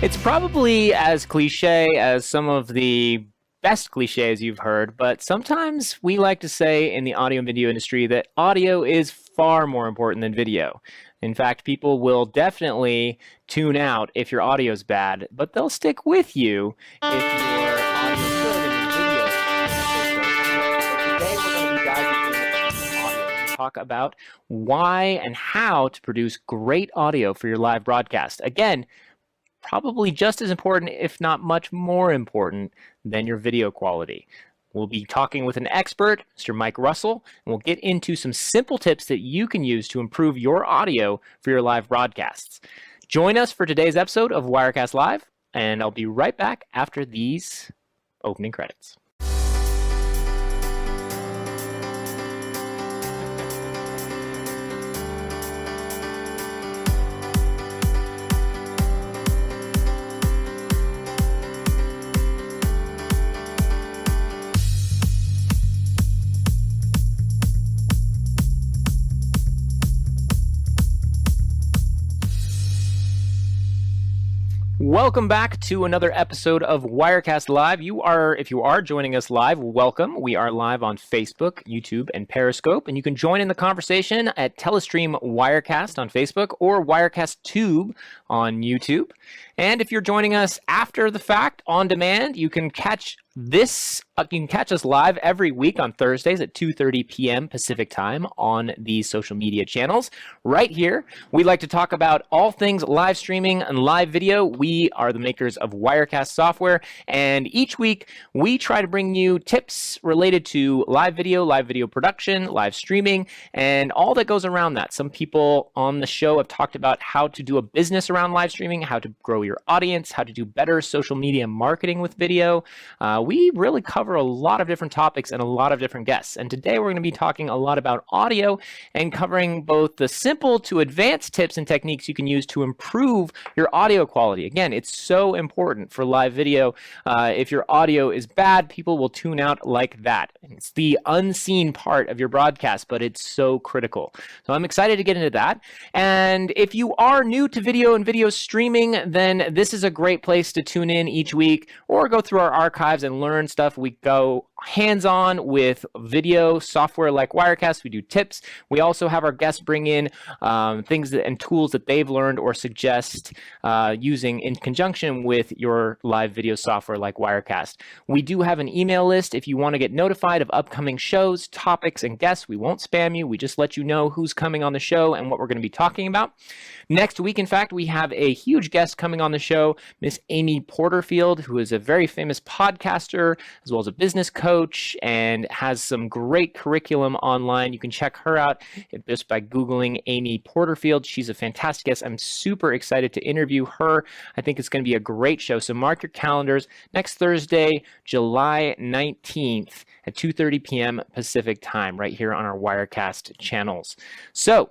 It's probably as cliche as some of the best cliches you've heard, but sometimes we like to say in the audio and video industry that audio is far more important than video. In fact, people will definitely tune out if your audio is bad, but they'll stick with you if your audio is good and your video is so. Today we're going to be diving into audio to talk about why and how to produce great audio for your live broadcast. Again, probably just as important, if not much more important, than your video quality. We'll be talking with an expert, Mr. Mike Russell, and we'll get into some simple tips that you can use to improve your audio for your live broadcasts. Join us for today's episode of Wirecast Live, and I'll be right back after these opening credits. Welcome back to another episode of Wirecast Live. If you are joining us live, welcome. We are live on Facebook, YouTube, and Periscope, and you can join in the conversation at Telestream Wirecast on Facebook or Wirecast Tube on YouTube. And if you're joining us after the fact on demand, you can catch us live every week on Thursdays at 2:30 p.m. Pacific time on these social media channels. Right here, we like to talk about all things live streaming and live video. We are the makers of Wirecast software, and each week we try to bring you tips related to live video production, live streaming, and all that goes around that. Some people on the show have talked about how to do a business around live streaming, how to grow your audience, how to do better social media marketing with video. We really cover a lot of different topics and a lot of different guests. And today we're going to be talking a lot about audio and covering both the simple to advanced tips and techniques you can use to improve your audio quality. Again, it's so important for live video. If your audio is bad, people will tune out like that. It's the unseen part of your broadcast, but it's so critical. So I'm excited to get into that. And if you are new to video and video streaming, then this is a great place to tune in each week or go through our archives and learn stuff. We go hands-on with video software like Wirecast. We do tips. We also have our guests bring in things and tools that they've learned or suggest using in conjunction with your live video software like Wirecast. We do have an email list if you want to get notified of upcoming shows, topics, and guests. We won't spam you. We just let you know who's coming on the show and what we're going to be talking about. Next week, in fact, we have a huge guest coming on the show, Miss Amy Porterfield, who is a very famous podcaster as well as a business coach and has some great curriculum online. You can check her out just by Googling Amy Porterfield. She's a fantastic guest. I'm super excited to interview her. I think it's going to be a great show. So mark your calendars. Next Thursday, July 19th at 2:30 p.m. Pacific time, right here on our Wirecast channels. So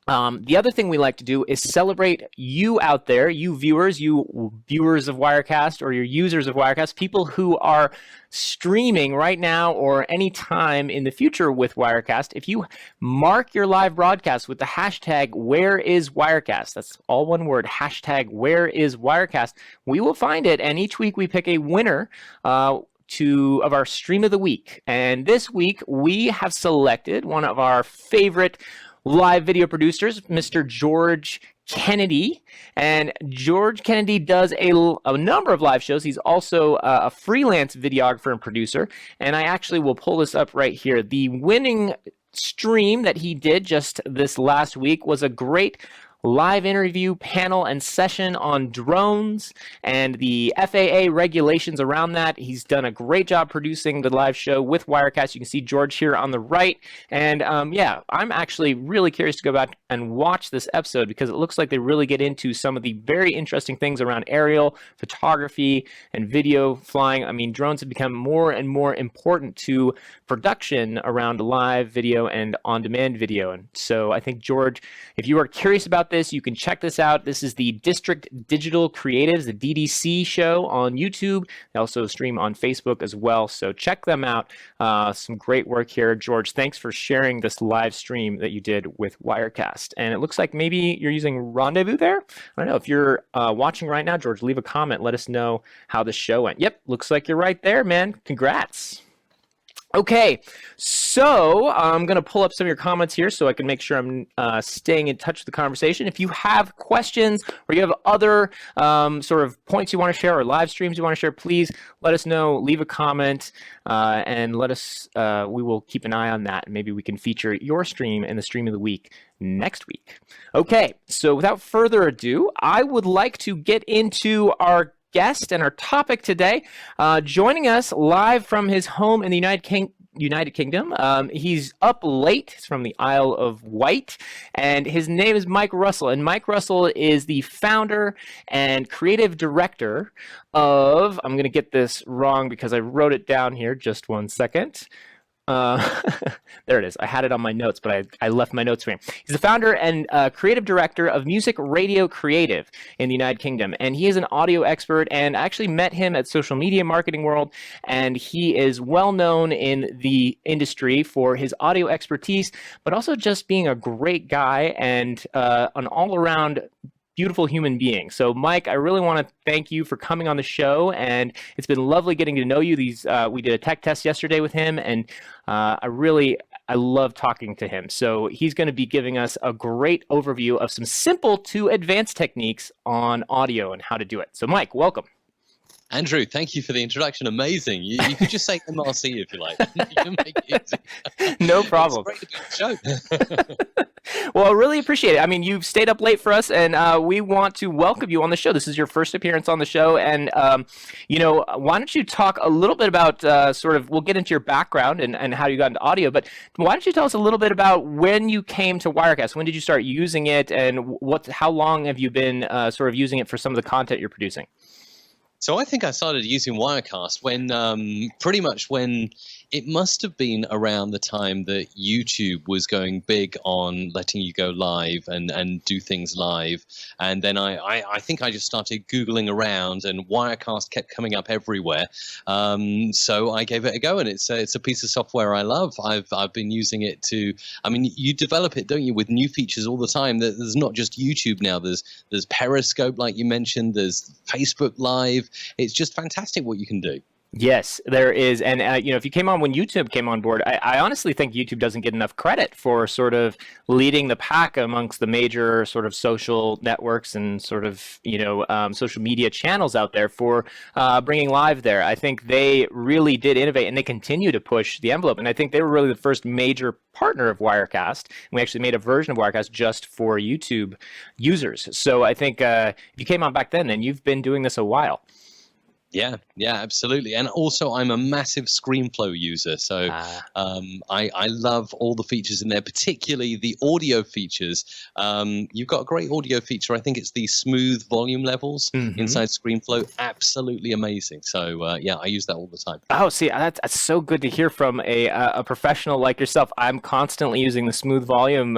the other thing we like to do is celebrate you out there, you viewers of Wirecast or your users of Wirecast, people who are streaming right now or any time in the future with Wirecast. If you mark your live broadcast with the hashtag #WhereIsWirecast, that's all one word, hashtag #WhereIsWirecast, we will find it, and each week we pick a winner of our stream of the week. And this week we have selected one of our favorite live video producers, Mr. George Kennedy. And George Kennedy does a number of live shows. He's also a freelance videographer and producer. And I actually will pull this up right here. The winning stream that he did just this last week was a great live interview panel and session on drones and the FAA regulations around that. He's done a great job producing the live show with Wirecast. You can see George here on the right. And I'm actually really curious to go back and watch this episode because it looks like they really get into some of the very interesting things around aerial photography and video flying. I mean, drones have become more and more important to production around live video and on-demand video. And so I think, George, if you are curious about this, you can check this out. This is the District Digital Creatives, the DDC show on YouTube. They also stream on Facebook as well. So check them out. Some great work here. George, thanks for sharing this live stream that you did with Wirecast. And it looks like maybe you're using Rendezvous there. I don't know if you're watching right now, George, leave a comment. Let us know how the show went. Yep, looks like you're right there, man. Congrats. Okay, so I'm going to pull up some of your comments here so I can make sure I'm staying in touch with the conversation. If you have questions or you have other sort of points you want to share or live streams you want to share, please let us know. Leave a comment and let us, we will keep an eye on that. And maybe we can feature your stream in the stream of the week next week. Okay, so without further ado, I would like to get into our guest and our topic today. Joining us live from his home in the United Kingdom. He's up late. He's from the Isle of Wight, and his name is Mike Russell. And Mike Russell is the founder and creative director of, I'm going to get this wrong because I wrote it down here, just one second. There it is. I had it on my notes, but I left my notes for him. He's the founder and creative director of Music Radio Creative in the United Kingdom, and he is an audio expert. And I actually met him at Social Media Marketing World, and he is well known in the industry for his audio expertise, but also just being a great guy and an all-around beautiful human being. So, Mike, I really want to thank you for coming on the show, and it's been lovely getting to know you. We did a tech test yesterday with him, and I love talking to him. So he's going to be giving us a great overview of some simple to advanced techniques on audio and how to do it. So, Mike, welcome. Andrew, thank you for the introduction. Amazing. You could just say MRC if you like. You can make it easy. No problem. It's great to be on the show. Well, I really appreciate it. I mean, you've stayed up late for us, and we want to welcome you on the show. This is your first appearance on the show, and why don't you talk a little bit about we'll get into your background and how you got into audio, but why don't you tell us a little bit about when you came to Wirecast? When did you start using it, and how long have you been sort of using it for some of the content you're producing? So I think I started using Wirecast when pretty much when it must have been around the time that YouTube was going big on letting you go live and do things live. And then I think I just started Googling around, and Wirecast kept coming up everywhere. So I gave it a go, and it's a piece of software I love. I've been using it you develop it, don't you, with new features all the time. There's not just YouTube now. There's Periscope, like you mentioned. There's Facebook Live. It's just fantastic what you can do. Yes, there is. And, if you came on when YouTube came on board, I honestly think YouTube doesn't get enough credit for sort of leading the pack amongst the major sort of social networks and sort of, social media channels out there for bringing live there. I think they really did innovate, and they continue to push the envelope. And I think they were really the first major partner of Wirecast. And we actually made a version of Wirecast just for YouTube users. So I think if you came on back then you've been doing this a while. Yeah, absolutely. And also, I'm a massive ScreenFlow user. So I love all the features in there, particularly the audio features. You've got a great audio feature. I think it's the smooth volume levels inside ScreenFlow. Absolutely amazing. So, I use that all the time. Oh, see, that's so good to hear from a professional like yourself. I'm constantly using the smooth volume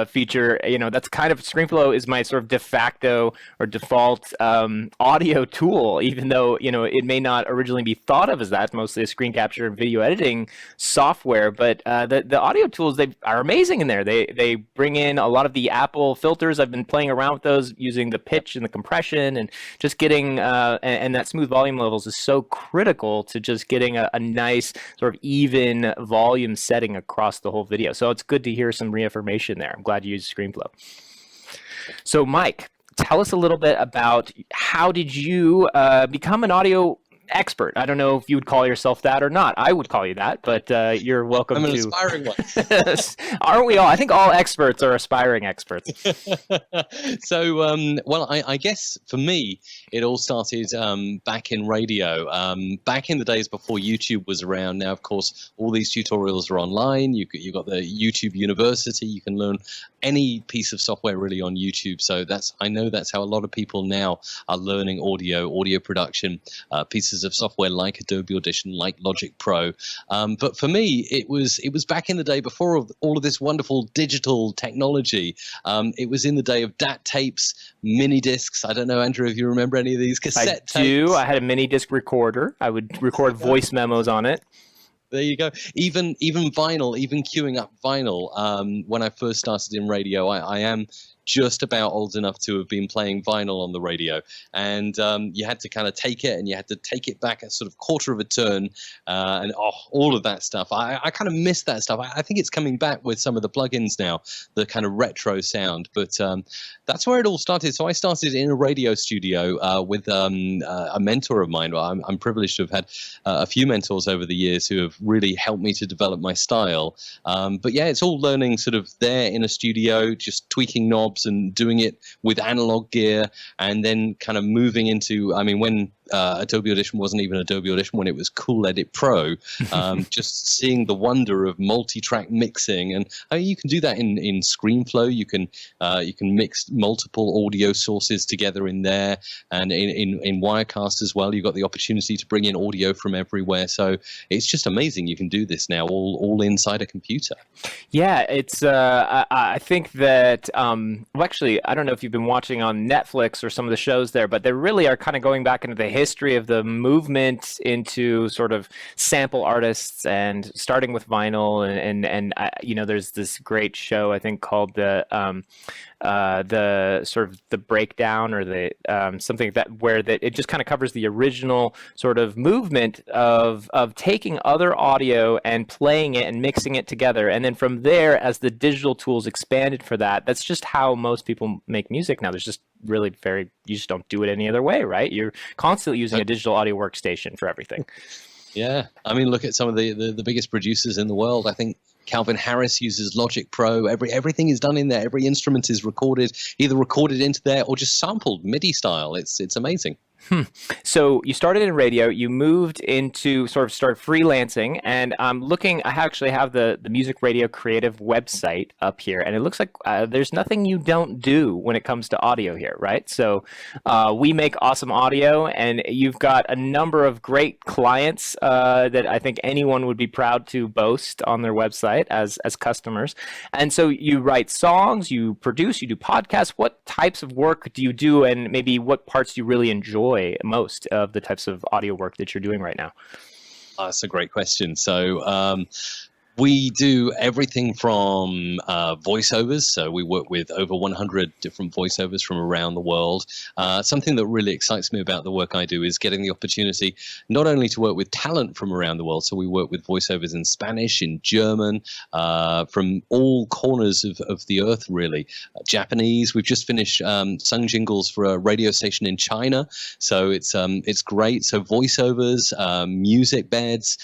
feature. That's kind of, ScreenFlow is my sort of de facto or default audio tool, even though, it may not originally be thought of as that, mostly a screen capture and video editing software, but the audio tools, they are amazing in there. They bring in a lot of the Apple filters. I've been playing around with those, using the pitch and the compression, and just getting, and that smooth volume levels is so critical to just getting a nice sort of even volume setting across the whole video. So it's good to hear some reaffirmation there. I'm glad you used ScreenFlow. So Mike, tell us a little bit about how did you become an audio expert? I don't know if you would call yourself that or not. I would call you that, but you're welcome to. I'm an aspiring one. Aren't we all? I think all experts are aspiring experts. So, I guess for me, it all started back in radio, back in the days before YouTube was around. Now, of course, all these tutorials are online. You've got the YouTube University. You can learn any piece of software really on YouTube. So I know that's how a lot of people now are learning audio production, pieces pieces of software like Adobe Audition, like Logic Pro. But for me, it was back in the day before all of this wonderful digital technology. It was in the day of DAT tapes, mini discs. I don't know, Andrew, if you remember any of these cassette tapes. I had a mini disc recorder. I would record voice memos on it. There you go. Even vinyl, even queuing up vinyl. When I first started in radio, I am just about old enough to have been playing vinyl on the radio, and you had to kind of take it and you had to take it back a sort of quarter of a turn, and all of that stuff. I kind of miss that stuff. I think it's coming back with some of the plugins now, the kind of retro sound, but that's where it all started. So I started in a radio studio with a mentor of mine. Well, I'm privileged to have had a few mentors over the years who have really helped me to develop my style. But yeah, it's all learning sort of there in a studio, just tweaking knobs and doing it with analog gear, and then kind of moving into, I mean, when Adobe Audition wasn't even Adobe Audition, when it was Cool Edit Pro, just seeing the wonder of multi-track mixing. And you can do that in ScreenFlow. You can mix multiple audio sources together in there, and in Wirecast as well. You've got the opportunity to bring in audio from everywhere. So it's just amazing. You can do this now all inside a computer. Yeah, it's. I think that. Well, actually, I don't know if you've been watching on Netflix or some of the shows there, but they really are kind of going back into the history of the movement into sort of sample artists, and starting with vinyl, and you know, there's this great show I think called the sort of the breakdown, or the something like that, where that it just kind of covers the original sort of movement of taking other audio and playing it and mixing it together, and then from there, as the digital tools expanded for that, that's just how most people make music now. There's just really you just don't do it any other way, right? You're constantly using a digital audio workstation for everything. Yeah, I mean, look at some of the biggest producers in the world. I think Calvin Harris uses Logic Pro. Everything is done in there. Every instrument is either recorded into there or just sampled MIDI style. It's amazing. So you started in radio, you moved into start freelancing, and I'm looking, I actually have the Music Radio Creative website up here, and it looks like there's nothing you don't do when it comes to audio here, right? So we make awesome audio, and you've got a number of great clients that I think anyone would be proud to boast on their website as customers. And so you write songs, you produce, you do podcasts. What types of work do you do, and maybe what parts do you really enjoy most of the types of audio work that you're doing right now? That's a great question. So we do everything from voiceovers. So we work with over 100 different voiceovers from around the world. Something that really excites me about the work I do is getting the opportunity not only to work with talent from around the world. So we work with voiceovers in Spanish, in German, from all corners of the earth, really. Japanese. We've just finished sung jingles for a radio station in China. So it's great. So voiceovers, music beds,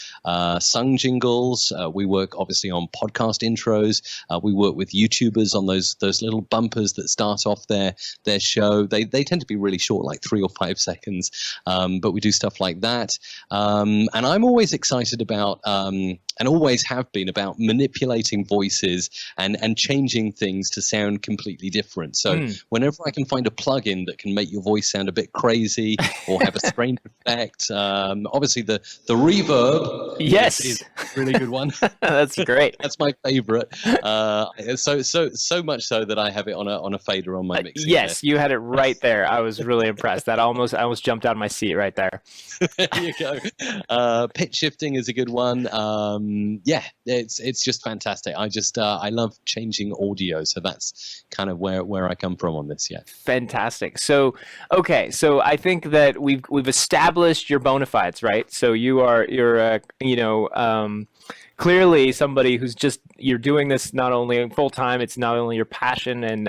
sung jingles. We work obviously on podcast intros. We work with YouTubers on those little bumpers that start off their show. They tend to be really short, like 3 or 5 seconds, but we do stuff like that. And I'm always excited about, and always have been, about manipulating voices and changing things to sound completely different. So whenever I can find a plugin that can make your voice sound a bit crazy or have a strange effect, obviously the reverb is a really good one. That's great. That's my favorite. So much so that I have it on a fader on my mixing. Yes, you had it right there. I was really impressed. I almost jumped out of my seat right there. There you go. Pitch shifting is a good one. Yeah, it's just fantastic. I love changing audio, so that's kind of where I come from on this. Yeah, fantastic. So okay, so I think that we've established your bona fides, right? So you're clearly somebody who's you're doing this not only full time, it's not only your passion, and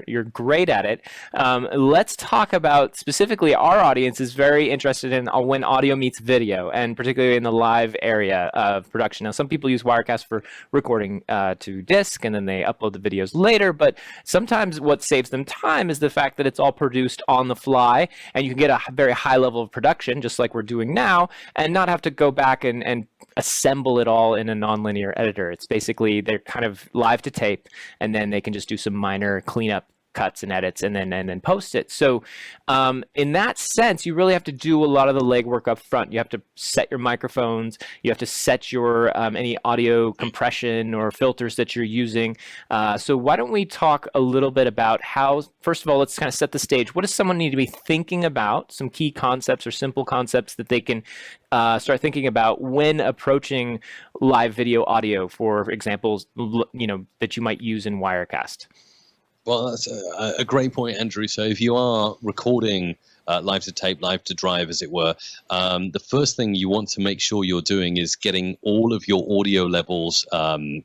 you're great at it. Let's talk about, specifically, our audience is very interested in when audio meets video, and particularly in the live area of production. Now, some people use Wirecast for recording to disk, and then they upload the videos later, but sometimes what saves them time is the fact that it's all produced on the fly, and you can get a very high level of production, just like we're doing now, and not have to go back and assemble it all in a nonlinear editor. It's basically, they're kind of live to tape, and then they can just do some minor cleanup cuts and edits and then post it. So in that sense, you really have to do a lot of the legwork up front. You have to set your microphones. You have to set your any audio compression or filters that you're using. So why don't we talk a little bit about how, first of all, let's kind of set the stage. What does someone need to be thinking about? Some key concepts or simple concepts that they can start thinking about when approaching live video audio, for examples, that you might use in Wirecast. Well, that's a great point, Andrew. So if you are recording live to tape, live to drive, as it were, the first thing you want to make sure you're doing is getting all of your audio levels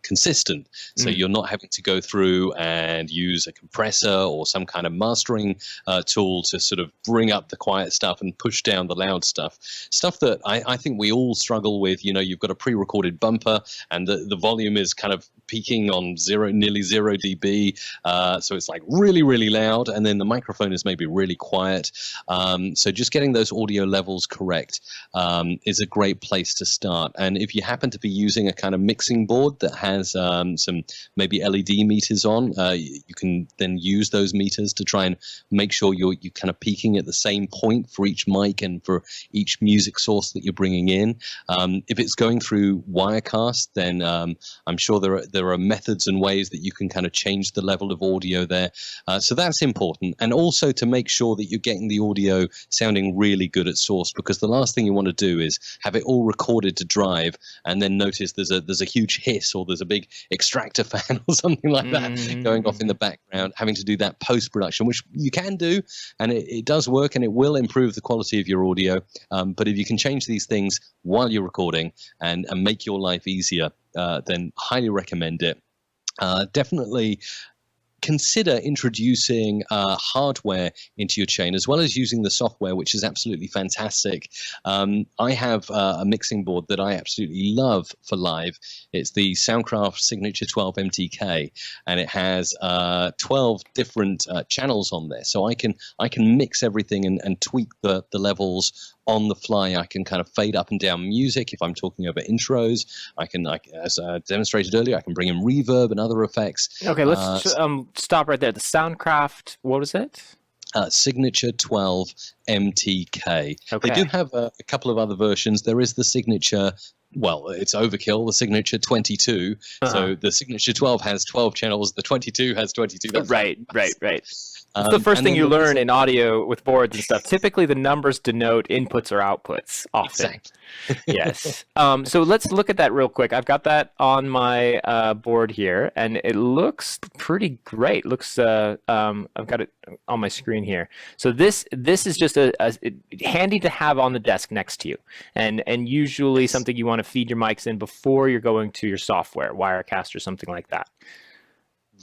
consistent. So you're not having to go through and use a compressor or some kind of mastering tool to sort of bring up the quiet stuff and push down the loud stuff. Stuff that I think we all struggle with. You've got a pre-recorded bumper and the volume is kind of peaking on nearly 0 dB. So it's like really, really loud. And then the microphone is maybe really quiet. So just getting those audio levels correct is a great place to start. And if you happen to be using a kind of mixing board that has some maybe LED meters on, you can then use those meters to try and make sure you're kind of peaking at the same point for each mic and for each music source that you're bringing in. If it's going through Wirecast, then I'm sure there are methods and ways that you can kind of change the level of audio there. So that's important. And also to make sure that you're getting the audio sounding really good at source, because the last thing you want to do is have it all recorded to drive and then notice there's a huge hiss or there's a big extractor fan or something like that going off in the background, having to do that post-production, which you can do, and it does work and it will improve the quality of your audio. But if you can change these things while you're recording and make your life easier, then highly recommend it. Definitely consider introducing hardware into your chain as well as using the software, which is absolutely fantastic. I have a mixing board that I absolutely love for live. It's the Soundcraft Signature 12 MTK, and it has 12 different channels on there. So I can mix everything and tweak the levels on the fly. I can kind of fade up and down music if I'm talking over intros. I can, as I demonstrated earlier, I can bring in reverb and other effects. Okay, let's stop right there. The Soundcraft, what was it? Signature 12 MTK. Okay. They do have a couple of other versions. There is the Signature, well, it's overkill, the Signature 22. So the Signature 12 has 12 channels, the 22 has 22. That's right. It's the first thing you learn in audio with boards and stuff. Typically, the numbers denote inputs or outputs often. Exactly. Yes. So let's look at that real quick. I've got that on my board here, and it looks pretty great. Looks I've got it on my screen here. So this is just a handy to have on the desk next to you, and usually something you want to feed your mics in before you're going to your software, Wirecast or something like that.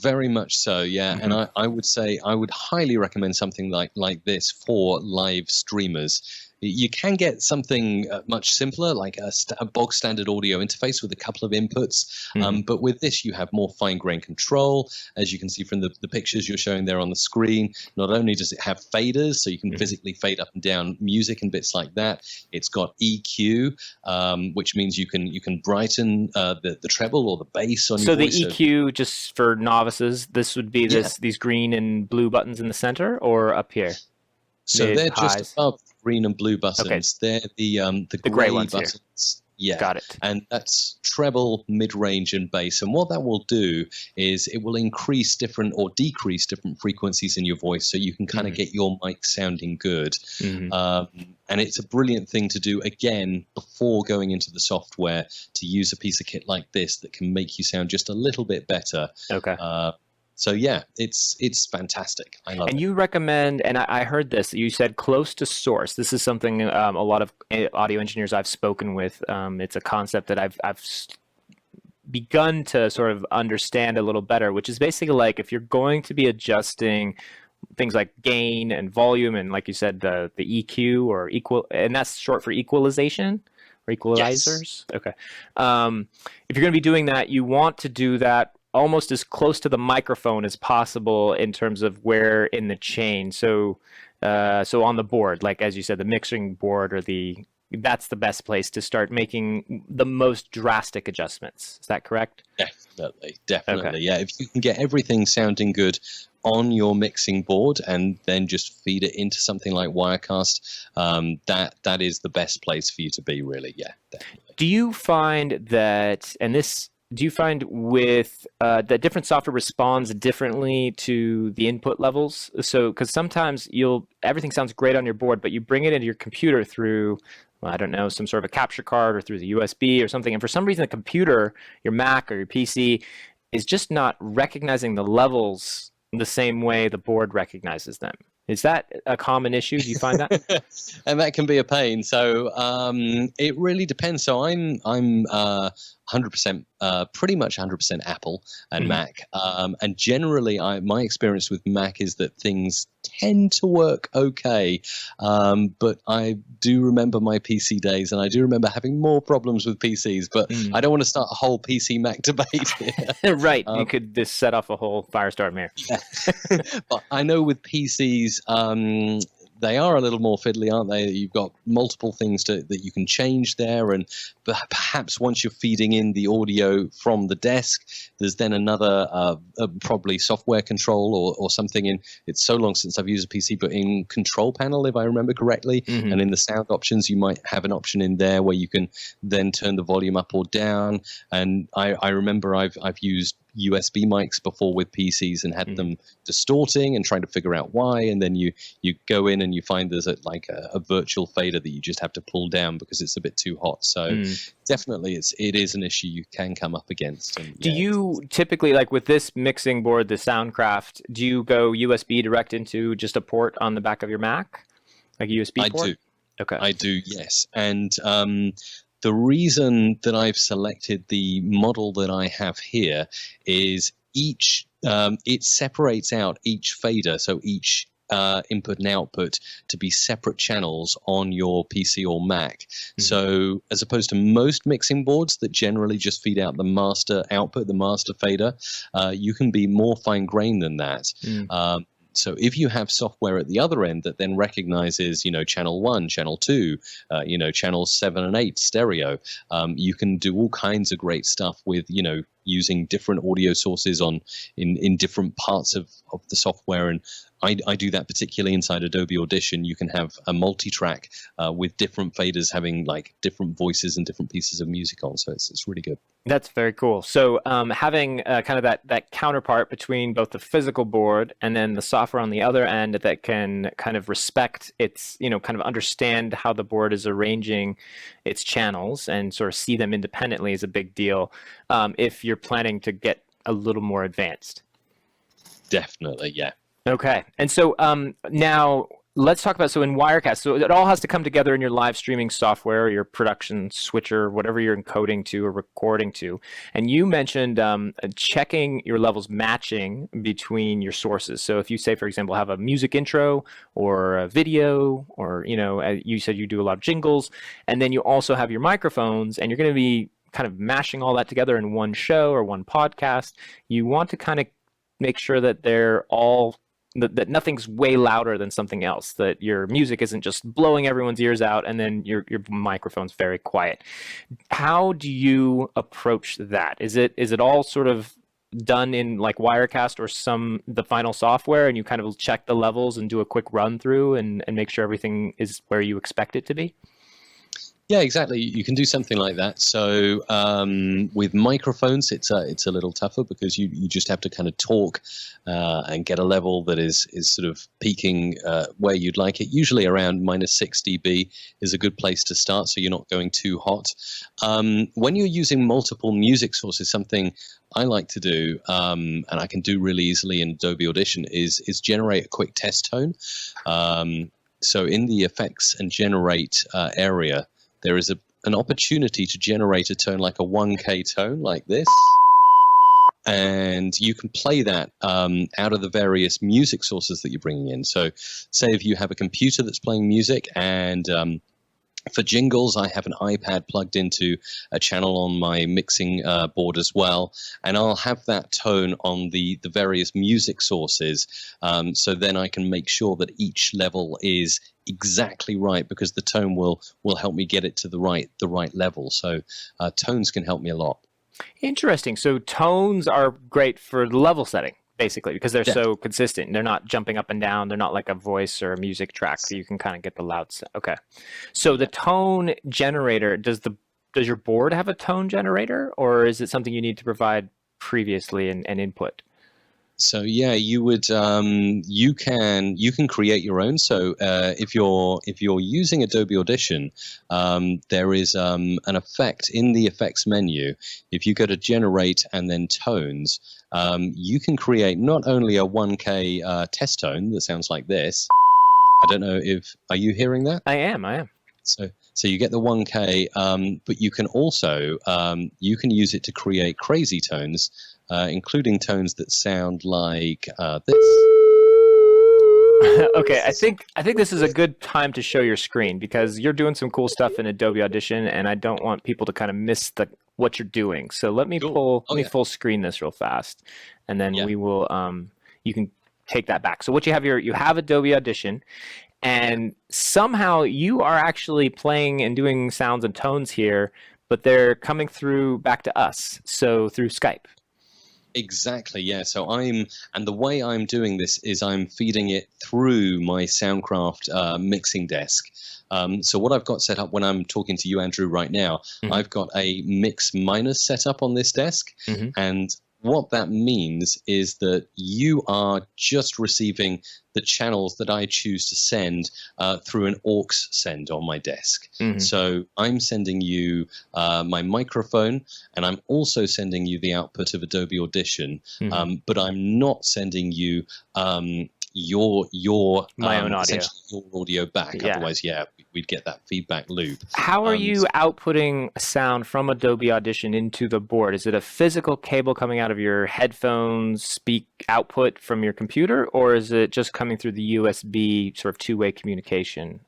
Very much so, yeah. And I would say I would highly recommend something like this for live streamers. You can get something much simpler, like a bog standard audio interface with a couple of inputs. But with this, you have more fine-grained control. As you can see from the pictures you're showing there on the screen, not only does it have faders, so you can physically fade up and down music and bits like that, it's got EQ, which means you can brighten the treble or the bass on your voice. So the EQ, just for novices, this would be these green and blue buttons in the center or up here? So they're just above green and blue buttons. Okay. They're the gray ones buttons. Here. Yeah, got it. And that's treble, mid-range, and bass. And what that will do is it will increase different or decrease different frequencies in your voice, so you can kind of get your mic sounding good. And it's a brilliant thing to do, again, before going into the software, to use a piece of kit like this that can make you sound just a little bit better. Okay. So yeah, it's fantastic. I love it. And you recommend, and I heard this, you said close to source. This is something a lot of audio engineers I've spoken with. It's a concept that I've begun to sort of understand a little better, which is basically like if you're going to be adjusting things like gain and volume, and like you said, the EQ or equal, and that's short for equalization. Equalizers? Yes. Okay. If you're going to be doing that, you want to do that almost as close to the microphone as possible in terms of where in the chain. So on the board, like as you said, the mixing board or that's the best place to start making the most drastic adjustments. Is that correct? Yeah, Okay. Yeah. If you can get everything sounding good on your mixing board and then just feed it into something like Wirecast, that is the best place for you to be, really. Yeah, definitely. Do you find that, do you find with that different software responds differently to the input levels? So, because sometimes everything sounds great on your board, but you bring it into your computer through, well, I don't know, some sort of a capture card or through the USB or something, and for some reason the computer, your Mac or your PC, is just not recognizing the levels the same way the board recognizes them. Is that a common issue? Do you find that? And that can be a pain. So it really depends. So I'm 100%, pretty much 100% Apple and Mac. And generally, my experience with Mac is that things tend to work okay. But I do remember my PC days, and I do remember having more problems with PCs. But I don't want to start a whole PC Mac debate here. Right. You could just set off a whole firestorm here. Yeah. But I know with PCs, they are a little more fiddly, aren't they? You've got multiple things that you can change there, and perhaps once you're feeding in the audio from the desk, there's then another probably software control or something in. It's so long since I've used a PC, but in Control Panel, if I remember correctly, and in the sound options, you might have an option in there where you can then turn the volume up or down. And I remember I've used USB mics before with PCs and had them distorting and trying to figure out why, and then you go in and you find there's a virtual fader that you just have to pull down because it's a bit too hot. So definitely it is an issue you can come up against. And, do you typically, like with this mixing board, the Soundcraft, do you go USB direct into just a port on the back of your Mac, like a USB port? I do. Okay. I do, yes. And the reason that I've selected the model that I have here is it separates out each fader, so each input and output, to be separate channels on your PC or Mac. So as opposed to most mixing boards that generally just feed out the master output, the master fader, you can be more fine-grained than that. So if you have software at the other end that then recognizes, channel 1, channel 2, channels 7 and 8 stereo, you can do all kinds of great stuff with, using different audio sources in different parts of the software. And I do that particularly inside Adobe Audition. You can have a multi-track with different faders having like different voices and different pieces of music on. So it's really good. That's very cool. So having kind of that counterpart between both the physical board and then the software on the other end that can kind of respect its, kind of understand how the board is arranging its channels and sort of see them independently is a big deal if you're planning to get a little more advanced. Definitely, yeah. Okay. And so now let's talk about, so in Wirecast, so it all has to come together in your live streaming software, your production switcher, whatever you're encoding to or recording to. And you mentioned checking your levels matching between your sources. So if you say, for example, have a music intro or a video, or, you said you do a lot of jingles, and then you also have your microphones, and you're going to be kind of mashing all that together in one show or one podcast, you want to kind of make sure that they're all that nothing's way louder than something else, that your music isn't just blowing everyone's ears out and then your microphone's very quiet. How do you approach that? Is it all sort of done in like Wirecast or the final software, and you kind of check the levels and do a quick run through and make sure everything is where you expect it to be? Yeah, exactly. You can do something like that. So with microphones, it's a little tougher because you just have to kind of talk and get a level that is sort of peaking where you'd like it. Usually around -6 dB is a good place to start, so you're not going too hot. When you're using multiple music sources, something I like to do, and I can do really easily in Adobe Audition, is generate a quick test tone. So in the effects and generate area, there is an opportunity to generate a tone like a 1K tone like this. And you can play that out of the various music sources that you're bringing in. So say if you have a computer that's playing music, and for jingles, I have an iPad plugged into a channel on my mixing board as well, and I'll have that tone on the various music sources. So then I can make sure that each level is exactly right, because the tone will help me get it to the right level. So tones can help me a lot. Interesting. So tones are great for level setting, basically, because they're so consistent. They're not jumping up and down. They're not like a voice or a music track that you can kind of get the loud set. Okay. So the tone generator, does your board have a tone generator, or is it something you need to provide previously and input? So yeah, you can create your own. So if you're using Adobe Audition, there is an effect in the effects menu. If you go to generate and then tones, you can create not only a 1K test tone that sounds like this. I don't know if are you hearing that? I am. I am. So you get the 1K, but you can also you can use it to create crazy tones, including tones that sound like this. Okay, I think this is a good time to show your screen because you're doing some cool stuff in Adobe Audition, and I don't want people to kind of miss what you're doing. So let me full screen this real fast, and then we will you can take that back. So what you have here, you have Adobe Audition, and somehow you are actually playing and doing sounds and tones here, but they're coming through back to us, so through Skype. Exactly, yeah. And the way I'm doing this is I'm feeding it through my Soundcraft mixing desk. So what I've got set up when I'm talking to you, Andrew, right now, I've got a mix minus set up on this desk, and what that means is that you are just receiving the channels that I choose to send through an aux send on my desk. So I'm sending you my microphone, and I'm also sending you the output of Adobe Audition, but I'm not sending you your my own audio, essentially your audio back. Otherwise, we'd get that feedback loop. How are you outputting sound from Adobe Audition into the board? Is it a physical cable coming out of your headphones, speak output from your computer, or is it just coming through the USB sort of two-way communication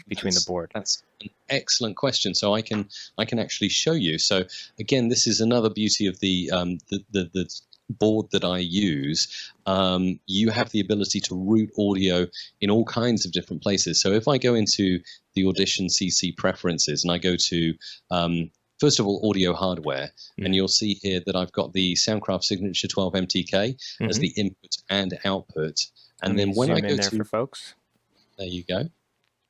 between the board? That's an excellent question. So I can actually show you. So again, this is another beauty of the board that I use. You have the ability to route audio in all kinds of different places. So if I go into the Audition CC preferences and I go to first of all audio hardware, and you'll see here that I've got the Soundcraft Signature 12 MTK as the input and output. And then when I go to for folks, there you go.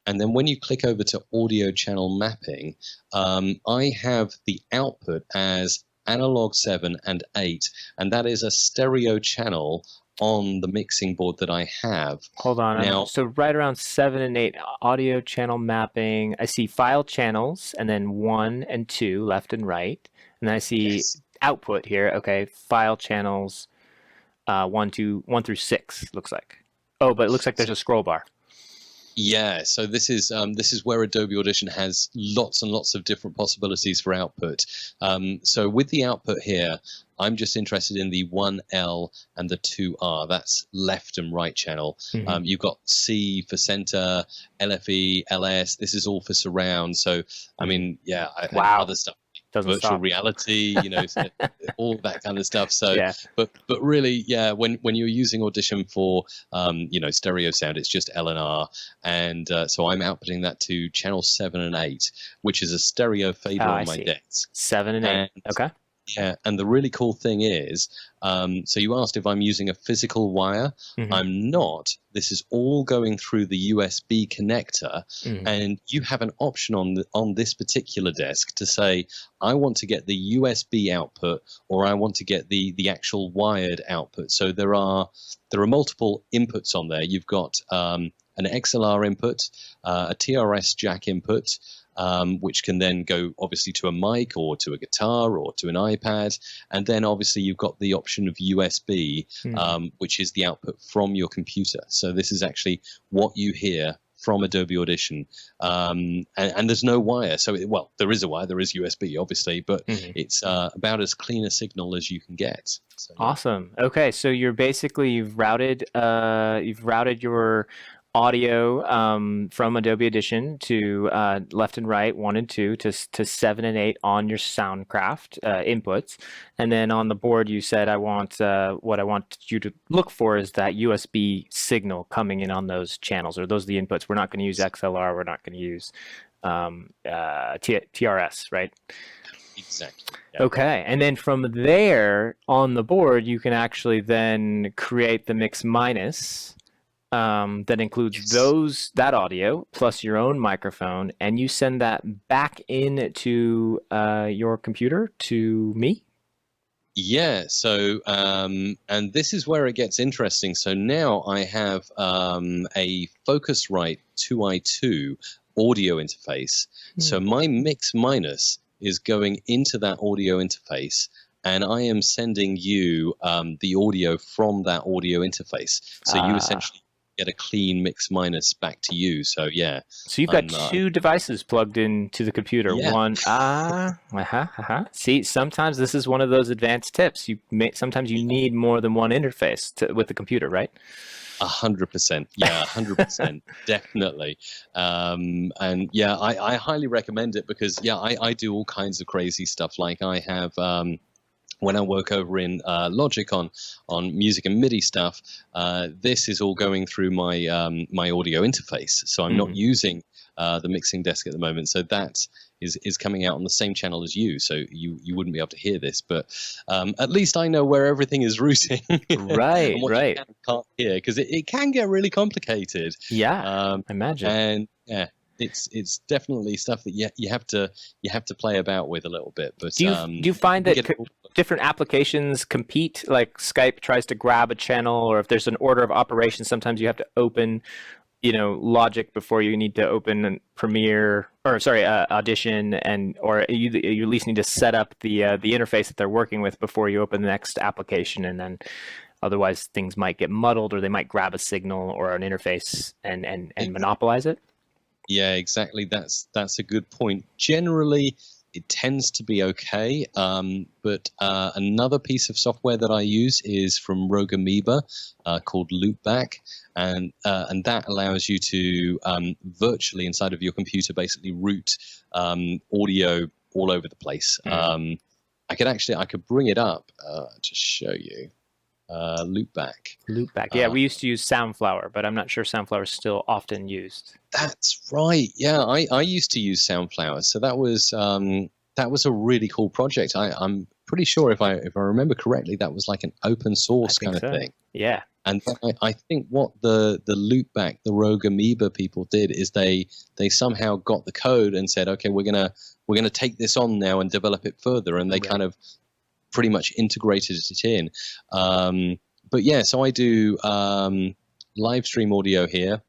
And then when you click over to audio channel mapping, I have the output as analog 7 and 8, and that is a stereo channel on the mixing board that I have. Hold on. Now, so right around 7 and 8, audio channel mapping. I see file channels, and then 1 and 2, left and right. And then I see output here. Okay, file channels 1 through 6, looks like. Oh, but it looks like there's a scroll bar. Yeah, so this is where Adobe Audition has lots and lots of different possibilities for output. So with the output here, I'm just interested in the 1L and the 2R. That's left and right channel. You've got C for center, LFE, LS. This is all for surround. So I mean, other stuff. Virtual reality, all that kind of stuff. So, but really, when you're using Audition for, stereo sound, it's just L and R, and so I'm outputting that to channel 7 and 8, which is a stereo fader on my desk. 7 and 8. Okay. Yeah, and the really cool thing is, so you asked if I'm using a physical wire. I'm not. This is all going through the USB connector, and you have an option on this particular desk to say, I want to get the USB output, or I want to get the actual wired output. So there are multiple inputs on there. You've got an XLR input, a TRS jack input, which can then go obviously to a mic or to a guitar or to an iPad. And then obviously you've got the option of USB, which is the output from your computer. So this is actually what you hear from Adobe Audition. And there's no wire. So, there is a wire, there is USB, obviously, but it's about as clean a signal as you can get. So, awesome. Okay, so you've routed your audio from Adobe Audition to left and right, 1 and 2, to 7 and 8 on your Soundcraft inputs, and then on the board you said what I want you to look for is that USB signal coming in on those channels, or those are the inputs. We're not going to use XLR. We're not going to use TRS, right? Exactly. Yeah. Okay, and then from there on the board, you can actually then create the mix minus that includes Yes. that audio plus your own microphone, and you send that back into your computer to me. Yeah. So, and this is where it gets interesting. So now I have a Focusrite 2i2 audio interface. So my mix minus is going into that audio interface, and I am sending you the audio from that audio interface. So you essentially get a clean mix minus back to you. So yeah. So you've got two devices plugged into the computer. Yeah. One, See, sometimes this is one of those advanced tips. Sometimes you need more than one interface with the computer, right? 100%. Yeah, 100%. Definitely. And yeah, I highly recommend it because yeah, I do all kinds of crazy stuff. Like I have when I work over in Logic on music and MIDI stuff, this is all going through my my audio interface. So I'm not using the mixing desk at the moment. So that is coming out on the same channel as you. So you wouldn't be able to hear this, but at least I know where everything is routing. Right, and what right. You can't hear, because it can get really complicated. Yeah, I imagine. And yeah, it's definitely stuff that you have to play about with a little bit. But do you find that different applications compete? Like Skype tries to grab a channel, or if there's an order of operations, sometimes you have to open, Logic before you need to open Premiere, or sorry, Audition, or you at least need to set up the interface that they're working with before you open the next application, and then otherwise things might get muddled, or they might grab a signal or an interface and monopolize it. Yeah, exactly. That's a good point. Generally, it tends to be okay. But another piece of software that I use is from Rogue Amoeba called Loopback, and that allows you to virtually inside of your computer basically route audio all over the place. I could bring it up to show you. Loopback. Yeah, we used to use Soundflower, but I'm not sure Soundflower is still often used. That's right. Yeah, I used to use Soundflower, so that was a really cool project. I'm pretty sure if I remember correctly, that was like an open source kind of thing. Yeah. And I think what the Loopback, the Rogue Amoeba people did is they somehow got the code and said, okay, we're gonna take this on now and develop it further, and they kind of pretty much integrated it in. But yeah, so I do live stream audio here,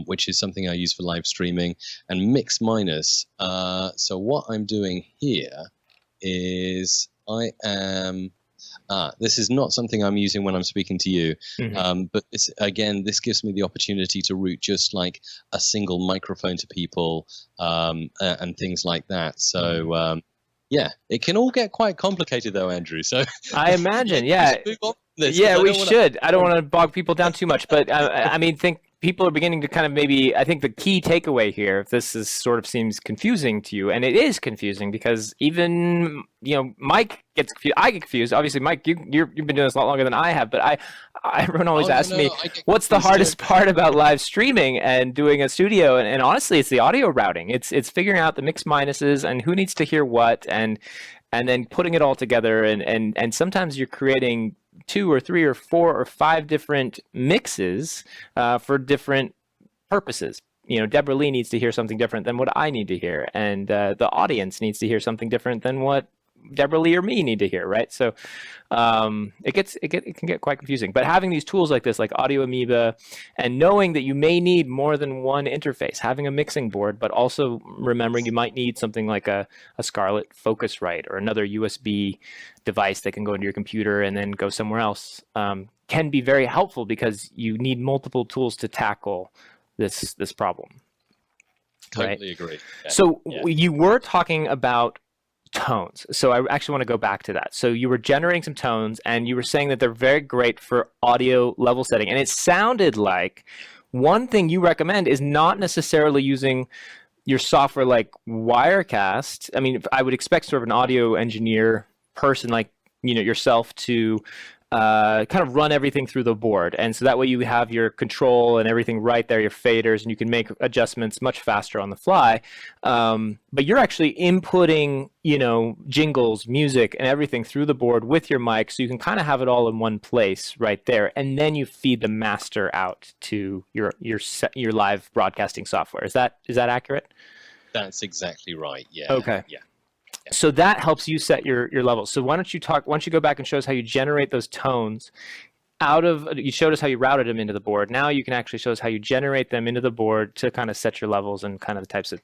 which is something I use for live streaming, and mix minus. So what I'm doing here is I am. This is not something I'm using when I'm speaking to you, but this gives me the opportunity to route just like a single microphone to people and things like that. So yeah, it can all get quite complicated though, Andrew. So I imagine, yeah. Yeah, we should. I don't want to bog people down too much, but I mean, think people are beginning to kind of maybe. I think the key takeaway here, if this is sort of seems confusing to you, and it is confusing because even Mike gets confused. I get confused. Obviously, Mike, you've been doing this a lot longer than I have, but everyone always asks me, what's the hardest part about live streaming and doing a studio? And honestly, it's the audio routing. It's figuring out the mix minuses and who needs to hear what, and then putting it all together. And sometimes you're creating 2 or 3 or 4 or 5 different mixes for different purposes. Deborah Lee needs to hear something different than what I need to hear, and the audience needs to hear something different than what Deborah Lee or me need to hear, right? So it can get quite confusing. But having these tools like this, like Audio Amoeba, and knowing that you may need more than one interface, having a mixing board, but also remembering you might need something like a Scarlett Focusrite or another USB device that can go into your computer and then go somewhere else, can be very helpful because you need multiple tools to tackle this problem. Totally agree. Yeah. So you were talking about tones. So I actually want to go back to that. So you were generating some tones and you were saying that they're very great for audio level setting. And it sounded like one thing you recommend is not necessarily using your software like Wirecast. I mean, I would expect sort of an audio engineer person like yourself to kind of run everything through the board. And so that way you have your control and everything right there, your faders, and you can make adjustments much faster on the fly. But you're actually inputting, jingles, music, and everything through the board with your mic, so you can kind of have it all in one place right there. And then you feed the master out to your live broadcasting software. Is that accurate? That's exactly right. Yeah. Okay. Yeah. So that helps you set your levels. So why don't you go back and show us how you generate those tones you showed us how you routed them into the board. Now you can actually show us how you generate them into the board to kind of set your levels and kind of the types of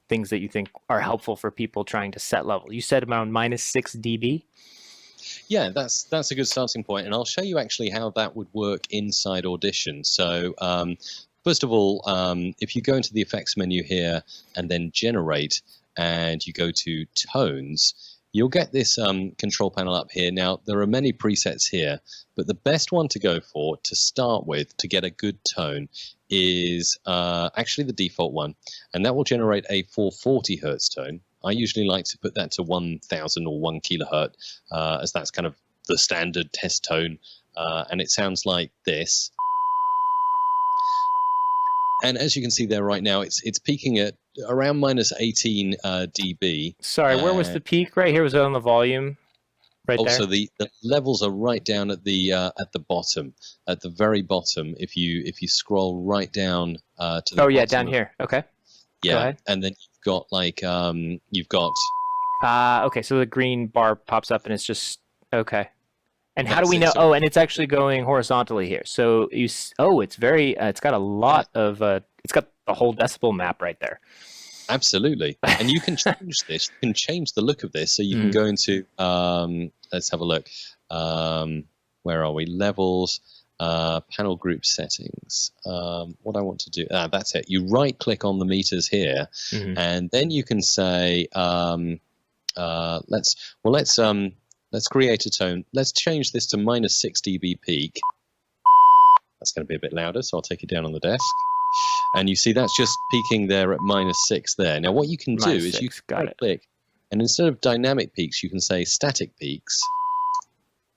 things that you think are helpful for people trying to set level. You said around -6 dB. Yeah, that's a good starting point, and I'll show you actually how that would work inside Audition. So first of all, if you go into the effects menu here and then generate, and you go to tones, you'll get this control panel up here. Now, there are many presets here, but the best one to go for to start with to get a good tone is actually the default one, and that will generate a 440 hertz tone. I usually like to put that to 1000 or 1 kilohertz, as that's kind of the standard test tone, and it sounds like this. And as you can see there right now, it's peaking at around -18 dB. Sorry, where was the peak? Right here, was it on the volume? Right there. Also, the levels are right down at the bottom, at the very bottom. If you scroll right down to the bottom down here. Okay. Yeah, go ahead. And then you've got okay, so the green bar pops up and it's just okay. And how do we know? So, and it's actually going horizontally here. So it's very. It's got a lot of. It's got the whole decibel map right there. Absolutely, and you can change this. You can change the look of this. So you can go into. Let's have a look. Where are we? Levels. Panel group settings. What I want to do. That's it. You right click on the meters here, and then you can say. Let's create a tone. Let's change this to -6 dB peak. That's going to be a bit louder, so I'll take it down on the desk. And you see that's just peaking there at -6 there. Now what you can do is you can click, and instead of dynamic peaks, you can say static peaks.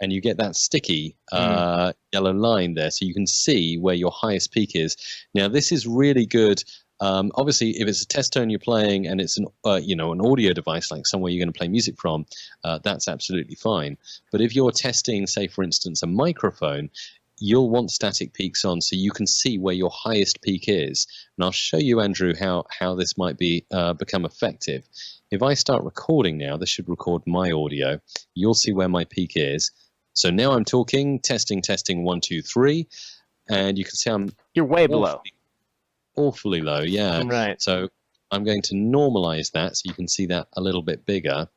And you get that sticky yellow line there, so you can see where your highest peak is. Now this is really good. Obviously, if it's a test tone you're playing and it's an audio device like somewhere you're going to play music from, that's absolutely fine. But if you're testing, say for instance, a microphone, you'll want static peaks on so you can see where your highest peak is. And I'll show you, Andrew, how this might become effective. If I start recording now, this should record my audio. You'll see where my peak is. So now I'm talking, testing, 1, 2, 3, and you can see you're way below. Awfully low, yeah. Right. So I'm going to normalize that so you can see that a little bit bigger.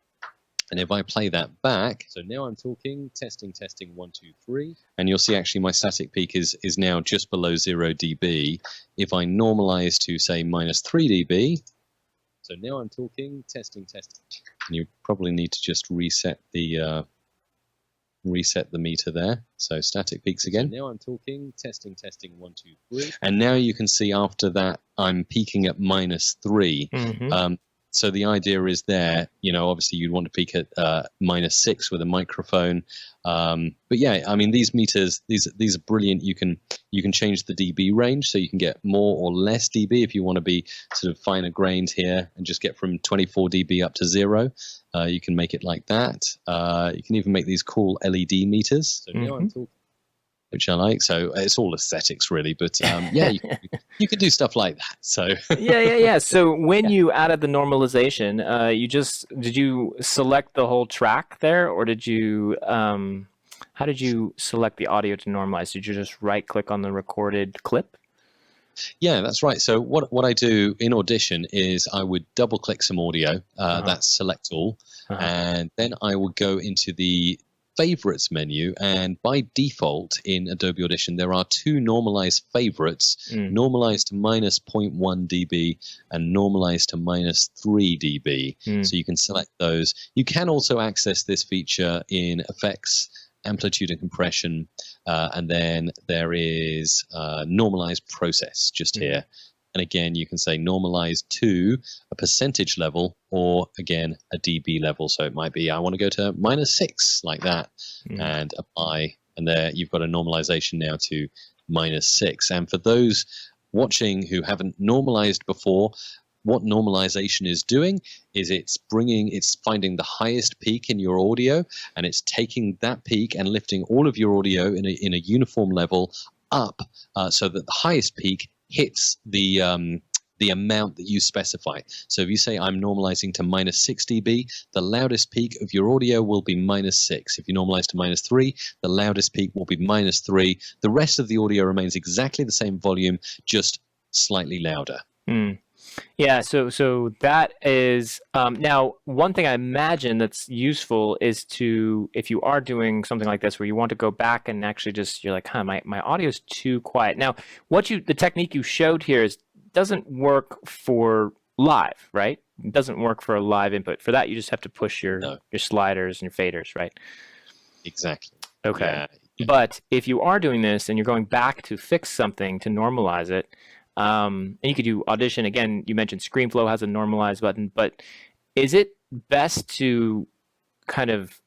And if I play that back, so now I'm talking, testing, 1, 2, 3, and you'll see actually my static peak is now just below 0 dB. If I normalize to say -3 dB, so now I'm talking, testing, and you probably need to just reset the meter there. So static peaks again. So now I'm talking, testing, 1, 2, 3. And now you can see after that, I'm peaking at -3. So the idea is there, obviously you'd want to peak at -6 with a microphone. But yeah, I mean, these meters, these are brilliant. You can change the dB range, so you can get more or less dB if you want to be sort of finer grained here and just get from 24 dB up to 0. You can make it like that. You can even make these cool LED meters. So now I'm talking, which I like. So it's all aesthetics really, but yeah, you can do stuff like that. So yeah. So when you added the normalization, did you select the whole track there, or did you how did you select the audio to normalize? Did you just right click on the recorded clip? Yeah, that's right. So what I do in Audition is I would double click some audio, that's select all, and then I would go into the favorites menu, and by default in Adobe Audition there are 2 normalized favorites, normalized to -0.1 dB and normalized to -3 dB. So you can select those. You can also access this feature in effects, amplitude and compression, and then there is normalized process just here. And again, you can say normalize to a percentage level or, again, a dB level. So it might be I want to go to -6 like that and apply and there you've got a normalization now to -6. And for those watching who haven't normalized before, what normalization is doing is it's finding the highest peak in your audio, and it's taking that peak and lifting all of your audio in a uniform level up, so that the highest peak hits the amount that you specify. So if you say I'm normalizing to -6 dB, the loudest peak of your audio will be -6. If you normalize to -3, the loudest peak will be -3. The rest of the audio remains exactly the same volume, just slightly louder. Yeah, so that is now one thing I imagine that's useful is to, if you are doing something like this where you want to go back and actually just, you're like, my audio is too quiet. Now, the technique you showed here doesn't work for live, right? It doesn't work for a live input. For that, you just have to push your sliders and your faders, right? Exactly. Okay. Yeah. But if you are doing this and you're going back to fix something to normalize it, and you could do Audition. Again, you mentioned ScreenFlow has a normalize button, but is it best to kind of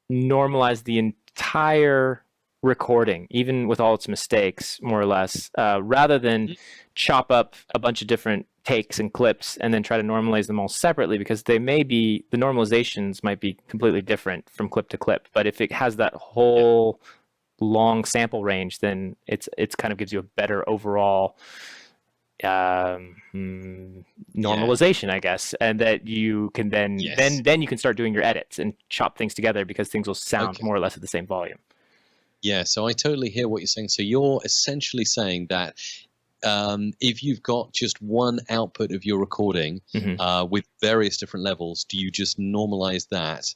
normalize the entire recording, even with all its mistakes, more or less, rather than chop up a bunch of different takes and clips and then try to normalize them all separately, because the normalizations might be completely different from clip to clip. But if it has that whole long sample range, then it's kind of gives you a better overall normalization, I guess, and that you can then you can start doing your edits and chop things together, because things will sound more or less at the same volume. Yeah, so I totally hear what you're saying. So you're essentially saying that if you've got just one output of your recording with various different levels, do you just normalize that?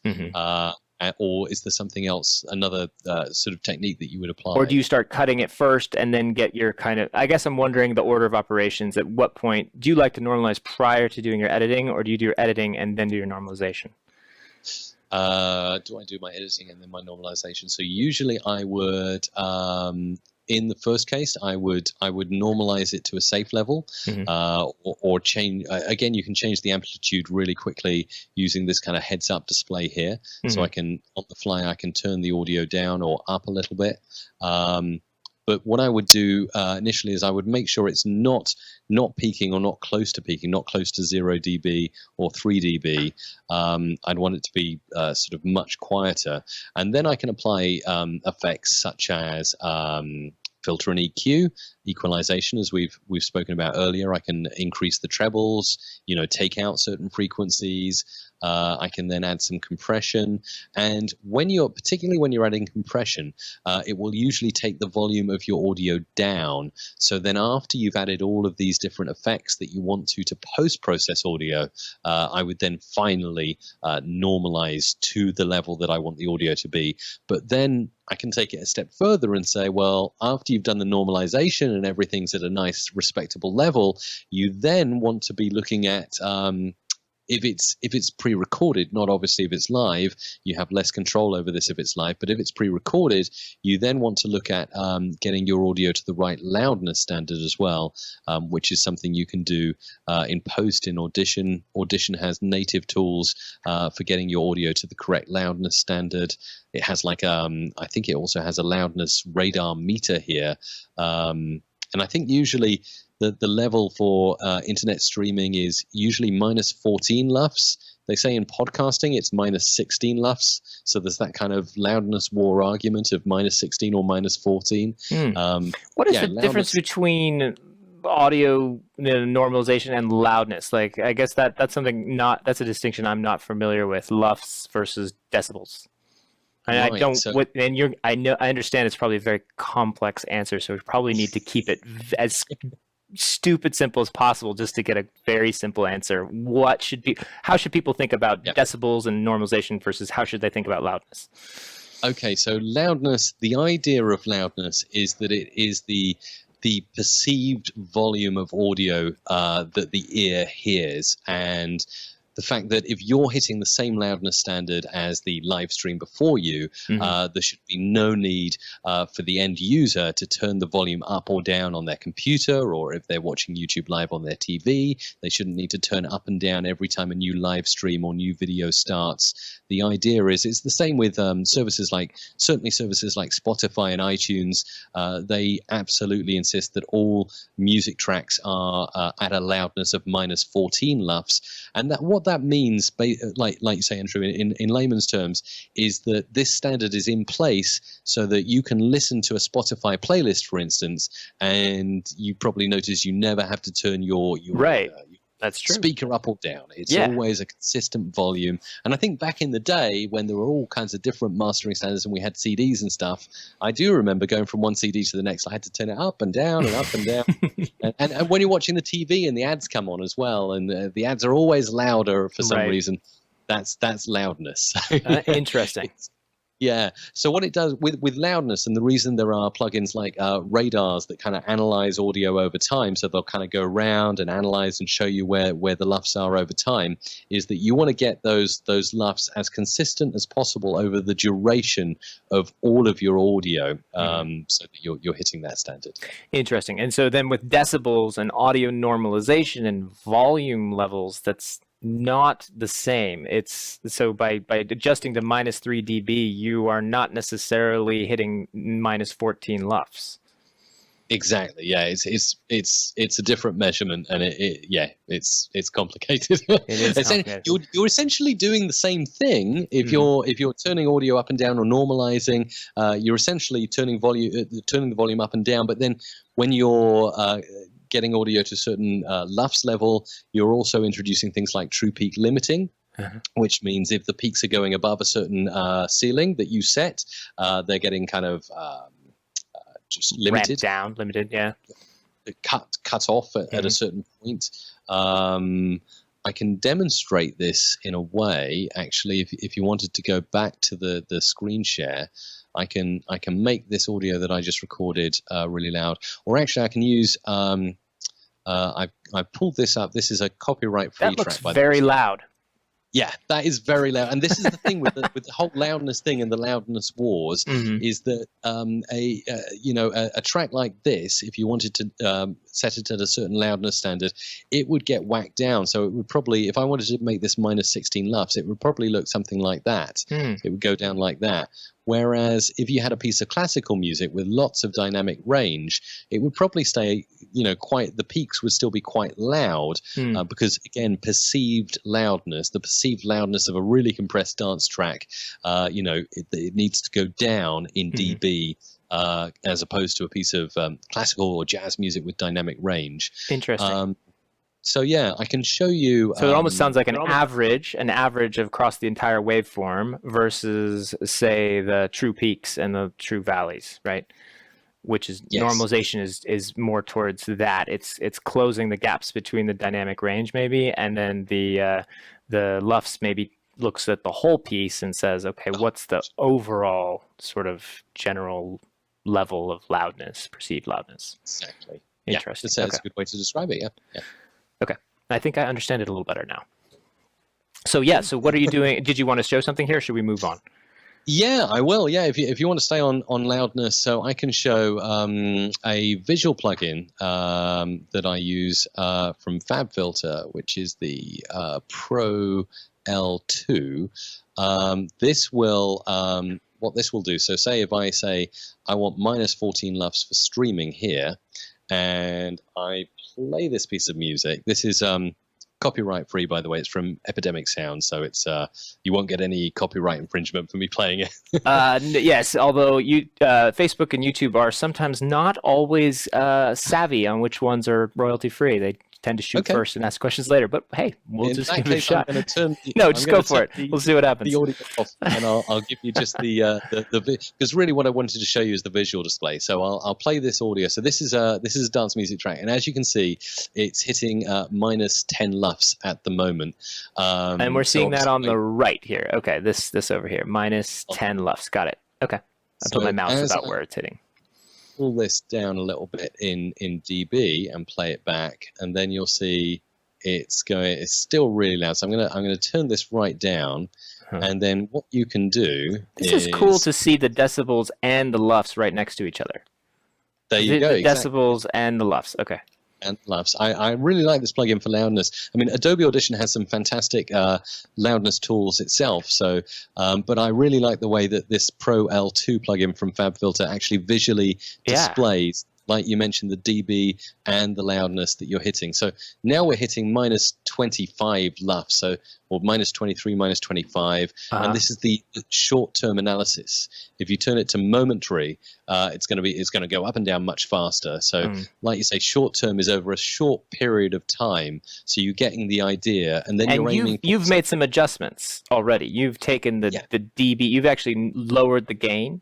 Or is there something else, another sort of technique that you would apply? Or do you start cutting it first and then get your kind of, I guess I'm wondering the order of operations. At what point do you like to normalize prior to doing your editing, or do you do your editing and then do your normalization? Do I do my editing and then my normalization? So usually I would, in the first case, I would normalize it to a safe level, or change. Again, you can change the amplitude really quickly using this kind of heads-up display here. So I can, on the fly, I can turn the audio down or up a little bit. But what I would do initially is I would make sure it's not peaking or not close to peaking, not close to 0 dB or 3 dB. I'd want it to be sort of much quieter. And then I can apply effects such as filter and EQ, equalization, as we've spoken about earlier. I can increase the trebles, take out certain frequencies. I can then add some compression, and particularly when you're adding compression, it will usually take the volume of your audio down. So then after you've added all of these different effects that you want to post-process audio, I would then finally normalize to the level that I want the audio to be. But then I can take it a step further and say, well, after you've done the normalization and everything's at a nice, respectable level, you then want to be looking at if it's pre-recorded, not obviously if it's live, you have less control over this if it's live, but if it's pre-recorded, you then want to look at getting your audio to the right loudness standard as well, which is something you can do in post in Audition. Audition has native tools for getting your audio to the correct loudness standard. It has I think it also has a loudness radar meter here. And I think usually the level for internet streaming is usually -14 LUFS. They say in podcasting it's -16 LUFS. So there's that kind of loudness war argument of -16 or -14. What is the difference between audio normalization and loudness? Like, I guess that's a distinction I'm not familiar with. LUFS versus decibels. And I understand it's probably a very complex answer, so we probably need to keep it as stupid simple as possible just to get a very simple answer. How should people think about decibels and normalization versus how should they think about loudness? Okay, so loudness, the idea of loudness is that it is the perceived volume of audio that the ear hears, and the fact that if you're hitting the same loudness standard as the live stream before you, there should be no need for the end user to turn the volume up or down on their computer, or if they're watching YouTube live on their TV, they shouldn't need to turn up and down every time a new live stream or new video starts. The idea is it's the same with services like Spotify and iTunes. They absolutely insist that all music tracks are at a loudness of minus 14 LUFS, and that what that means, like you say, Andrew, in layman's terms, is that this standard is in place so that you can listen to a Spotify playlist, for instance, and you probably notice you never have to turn your right. That's true. Speaker up or down. It's always a consistent volume. And I think back in the day when there were all kinds of different mastering standards and we had CDs and stuff, I do remember going from one CD to the next. I had to turn it up and down and up and down. and when you're watching the TV and the ads come on as well, and the ads are always louder for some reason, that's loudness. Interesting. Yeah. So what it does with loudness, and the reason there are plugins like radars that kind of analyze audio over time, so they'll kind of go around and analyze and show you where the LUFS are over time, is that you want to get those LUFS as consistent as possible over the duration of all of your audio, so that you're hitting that standard. Interesting. And so then with decibels and audio normalization and volume levels, that's not the same. It's so by adjusting to minus 3 dB, you are not necessarily hitting minus 14 LUFS. Exactly. Yeah, it's a different measurement, and it's complicated. It is complicated. You're essentially doing the same thing if you're turning audio up and down or normalizing. You're essentially turning the volume up and down, but then when you're getting audio to a certain LUFS level, you're also introducing things like true peak limiting, which means if the peaks are going above a certain ceiling that you set, they're getting kind of just limited. Ramped down, limited, yeah. Cut off at a certain point. I can demonstrate this in a way, actually, if you wanted to go back to the screen share. I can make this audio that I just recorded really loud, or actually I can use. I pulled this up. This is a copyright-free track. That looks very loud. Yeah, that is very loud. And this is the thing with the whole loudness thing and the loudness wars, is that a track like this, if you wanted to set it at a certain loudness standard, it would get whacked down. So it would probably, if I wanted to make this minus 16 LUFS, it would probably look something like that. It would go down like that. Whereas if you had a piece of classical music with lots of dynamic range, it would probably stay, the peaks would still be quite loud, because again, the perceived loudness of a really compressed dance track, it needs to go down in dB, as opposed to a piece of classical or jazz music with dynamic range. Interesting. So yeah, I can show you. So it almost sounds like an average across the entire waveform versus, say, the true peaks and the true valleys, right? Which is normalization is more towards that. It's closing the gaps between the dynamic range maybe, and then the LUFS maybe looks at the whole piece and says, okay, what's the overall sort of general level of loudness, perceived loudness? Exactly. Interesting. Yeah, that's a good way to describe it. Yeah. Okay. I think I understand it a little better now. So so what are you doing? Did you want to show something here, or should we move on? Yeah, I will. Yeah, if you want to stay on loudness, so I can show a visual plugin that I use from FabFilter, which is the Pro L2. This will what this will do. So say if I say I want minus 14 LUFS for streaming here, and I play this piece of music. This is copyright free, by the way. It's from Epidemic Sound, so it's you won't get any copyright infringement for me playing it. Yes, although Facebook and YouTube are sometimes not always savvy on which ones are royalty free. They tend to shoot first and ask questions later. But hey, we'll just give it a shot. Just go for it. We'll see what happens. The audio off, and I'll give you just the because really what I wanted to show you is the visual display. So I'll play this audio. So this is a dance music track, and as you can see, it's hitting minus 10 LUFS at the moment. And we're seeing that on the right here. Okay, this over here, minus 10 LUFS. Got it. Okay, I put my mouse about where it's hitting. Pull this down a little bit in dB and play it back, and then you'll see it's still really loud. So I'm gonna turn this right down, and then what you can do This is cool to see the decibels and the LUFS right next to each other. There you go. The exactly. decibels and the LUFS. Okay. And LUFS. I really like this plugin for loudness. I mean, Adobe Audition has some fantastic loudness tools itself. So, but I really like the way that this Pro L2 plugin from FabFilter actually visually displays, like you mentioned, the dB and the loudness that you're hitting. So now we're hitting minus 25 LUFS, so or minus 23, minus 25, and this is the short-term analysis. If you turn it to momentary, it's going to go up and down much faster. So, like you say, short-term is over a short period of time. So you're getting the idea, and then you're aiming. You've made some adjustments already. You've taken the dB. You've actually lowered the gain.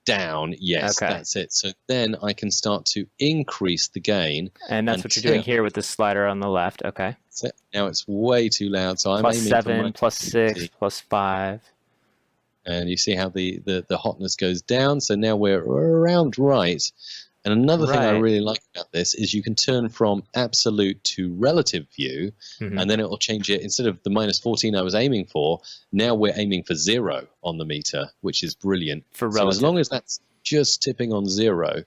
Down, yes, that's it. So then I can start to increase the gain, and that's what you're doing here with the slider on the left. Okay. So now it's way too loud, so I'm aiming +7, +6, +5, and you see how the hotness goes down. So now we're around right. And another thing I really like about this is you can turn from absolute to relative view, and then it will change it. Instead of the minus 14 I was aiming for, now we're aiming for 0 on the meter, which is brilliant. For relative. So as long as that's just tipping on 0,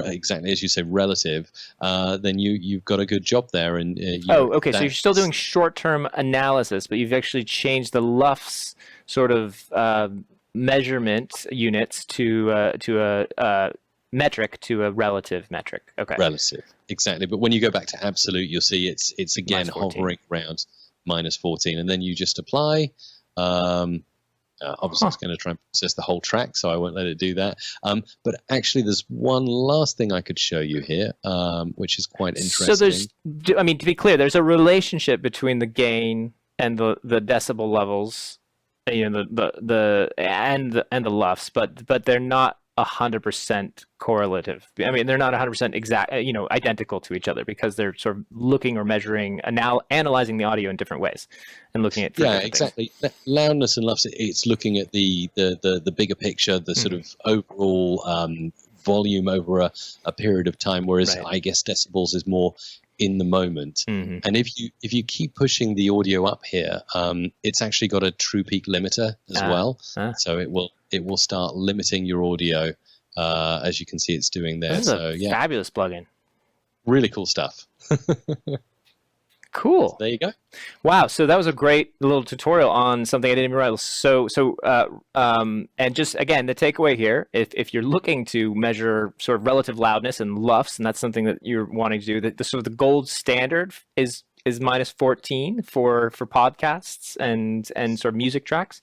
exactly as you say, relative, then you've got a good job there. And okay. So you're still doing short-term analysis, but you've actually changed the LUFS sort of measurement units to a metric to a relative metric. Okay. Relative, exactly. But when you go back to absolute, you'll see it's again hovering around minus 14, and then you just apply. Obviously, it's going to try and process the whole track, so I won't let it do that. But actually, there's one last thing I could show you here, which is quite interesting. So I mean, to be clear, there's a relationship between the gain and the decibel levels, you know, the LUFS, but they're not 100% correlative. I mean, they're not 100% exact, identical to each other, because they're sort of looking or measuring, analyzing the audio in different ways and looking at exactly. Loudness and LUFS, it's looking at the bigger picture, the sort of overall volume over a period of time, whereas I guess decibels is more in the moment. And if you keep pushing the audio up here, it's actually got a true peak limiter as well. So it will start limiting your audio, as you can see it's doing there. This is a fabulous plugin. Really cool stuff. Cool. So there you go. Wow. So that was a great little tutorial on something I didn't even realize. So and just again, the takeaway here, if you're looking to measure sort of relative loudness and LUFS, and that's something that you're wanting to do, the sort of the gold standard is minus 14 for podcasts and sort of music tracks.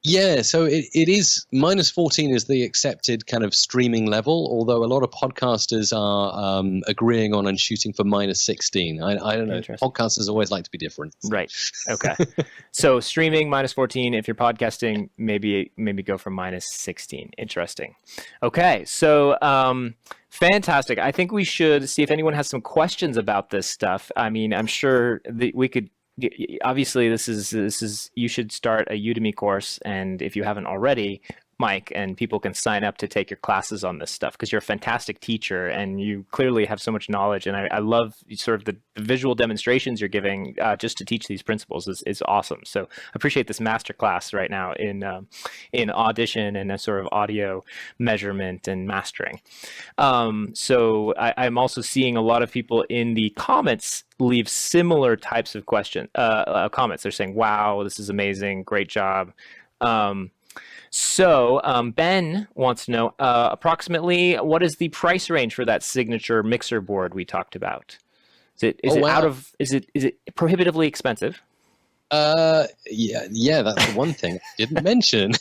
Yeah, so it is minus 14 is the accepted kind of streaming level, although a lot of podcasters are agreeing on and shooting for minus 16. I don't know. Podcasters always like to be different. Right. Okay. So streaming minus 14. If you're podcasting, maybe go for minus 16. Interesting. Okay. So fantastic. I think we should see if anyone has some questions about this stuff. I mean, I'm sure we could. Obviously, this is you should start a Udemy course, and if you haven't already, Mike, and people can sign up to take your classes on this stuff, because you're a fantastic teacher and you clearly have so much knowledge, and I love sort of the visual demonstrations you're giving just to teach these principles is awesome. So I appreciate this masterclass right now in Audition and a sort of audio measurement and mastering. So I'm also seeing a lot of people in the comments leave similar types of comments. They're saying, wow, this is amazing, great job. So Ben wants to know approximately what is the price range for that signature mixer board we talked about? Is it prohibitively expensive? Yeah, that's the one thing I didn't mention.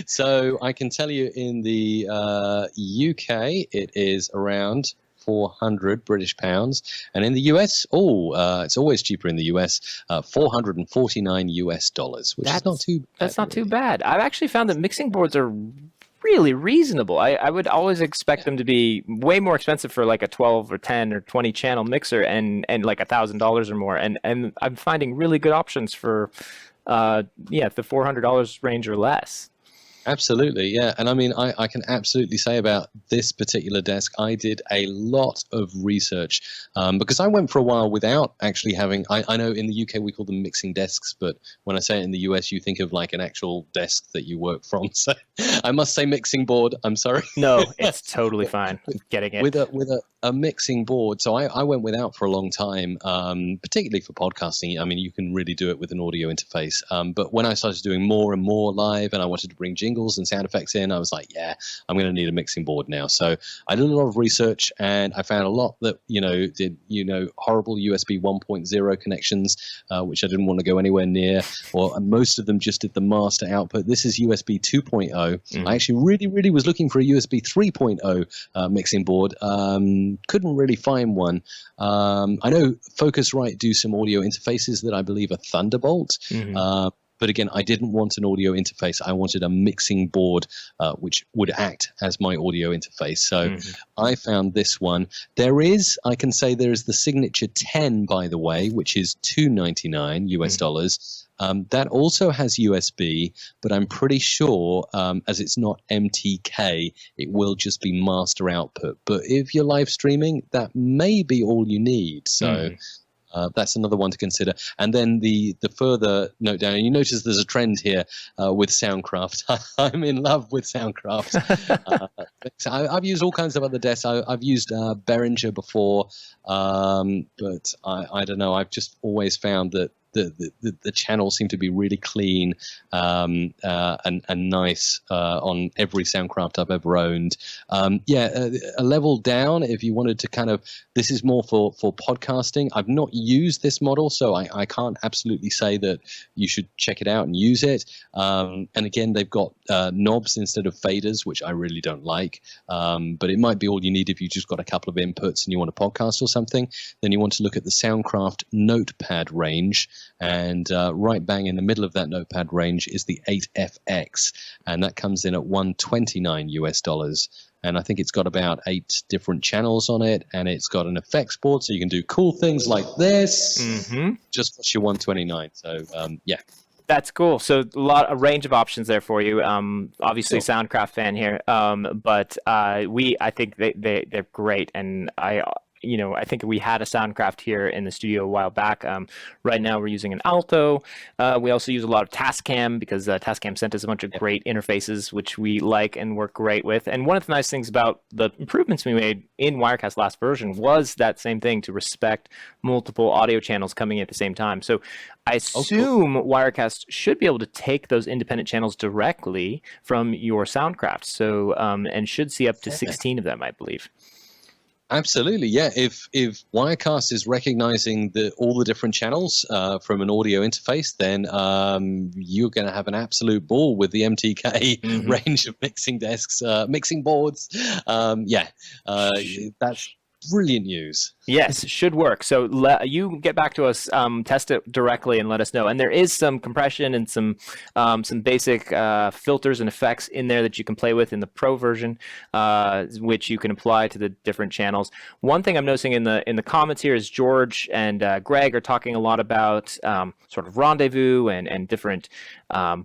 So I can tell you in the UK it is around 400 British pounds, and in the US, it's always cheaper in the US, $449 US, which is not too bad. That's not too bad. I've actually found that mixing boards are really reasonable. I would always expect them to be way more expensive for like a 12 or 10 or 20 channel mixer and like $1,000 or more, and I'm finding really good options for the $400 range or less. Absolutely, yeah. And I mean, I can absolutely say about this particular desk, I did a lot of research because I went for a while without actually having. I know in the UK we call them mixing desks, but when I say it in the US, you think of like an actual desk that you work from. So I must say mixing board. I'm sorry. No, it's totally fine. I'm getting it. With a mixing board. So I went without for a long time, particularly for podcasting. I mean, you can really do it with an audio interface. But when I started doing more and more live, and I wanted to bring jingles and sound effects in, I was like, yeah, I'm going to need a mixing board now. So I did a lot of research, and I found a lot that did horrible USB 1.0 connections, which I didn't want to go anywhere near. Or most of them just did the master output. This is USB 2.0. I actually really was looking for a USB 3.0 mixing board. Couldn't really find one. I know Focusrite do some audio interfaces that I believe are Thunderbolt. But again, I didn't want an audio interface. I wanted a mixing board which would act as my audio interface. So I found this one. I can say there is the Signature 10, by the way, which is $299 US dollars. That also has USB, but I'm pretty sure, as it's not MTK, it will just be master output. But if you're live streaming, that may be all you need. So that's another one to consider. And then the further note down, and you notice there's a trend here with Soundcraft. I'm in love with Soundcraft. I've used all kinds of other desks. I've used Behringer before, but I don't know. I've just always found that the channels seem to be really clean and nice on every Soundcraft I've ever owned. A level down if you wanted to kind of, this is more for podcasting. I've not used this model, so I can't absolutely say that you should check it out and use it. And again, they've got knobs instead of faders, which I really don't like. But it might be all you need if you just got a couple of inputs and you want to podcast or something. Then you want to look at the Soundcraft Notepad range. And right bang in the middle of that notepad range is the 8FX, and that comes in at $129 US dollars. And I think it's got about 8 different channels on it, and it's got an effects board, so you can do cool things like this. Just cost you $129. So yeah. That's cool. So a range of options there for you. Obviously, Sure. Soundcraft fan here, but I think they're great, and I think we had a Soundcraft here in the studio a while back. Right now we're using an Alto. We also use a lot of Tascam because Tascam sent us a bunch of great interfaces, which we like and work great with. And one of the nice things about the improvements we made in Wirecast last version was that same thing, to respect multiple audio channels coming in at the same time. So I assume Wirecast should be able to take those independent channels directly from your Soundcraft. So and should see up to 16 of them, I believe. Absolutely, yeah. If Wirecast is recognizing all the different channels from an audio interface, then you're going to have an absolute ball with the MTK range of mixing desks, mixing boards. That's brilliant news. Yes, should work. So you get back to us, test it directly, and let us know. And there is some compression and some basic filters and effects in there that you can play with in the Pro version, which you can apply to the different channels. One thing I'm noticing in the comments here is George and Greg are talking a lot about sort of rendezvous and different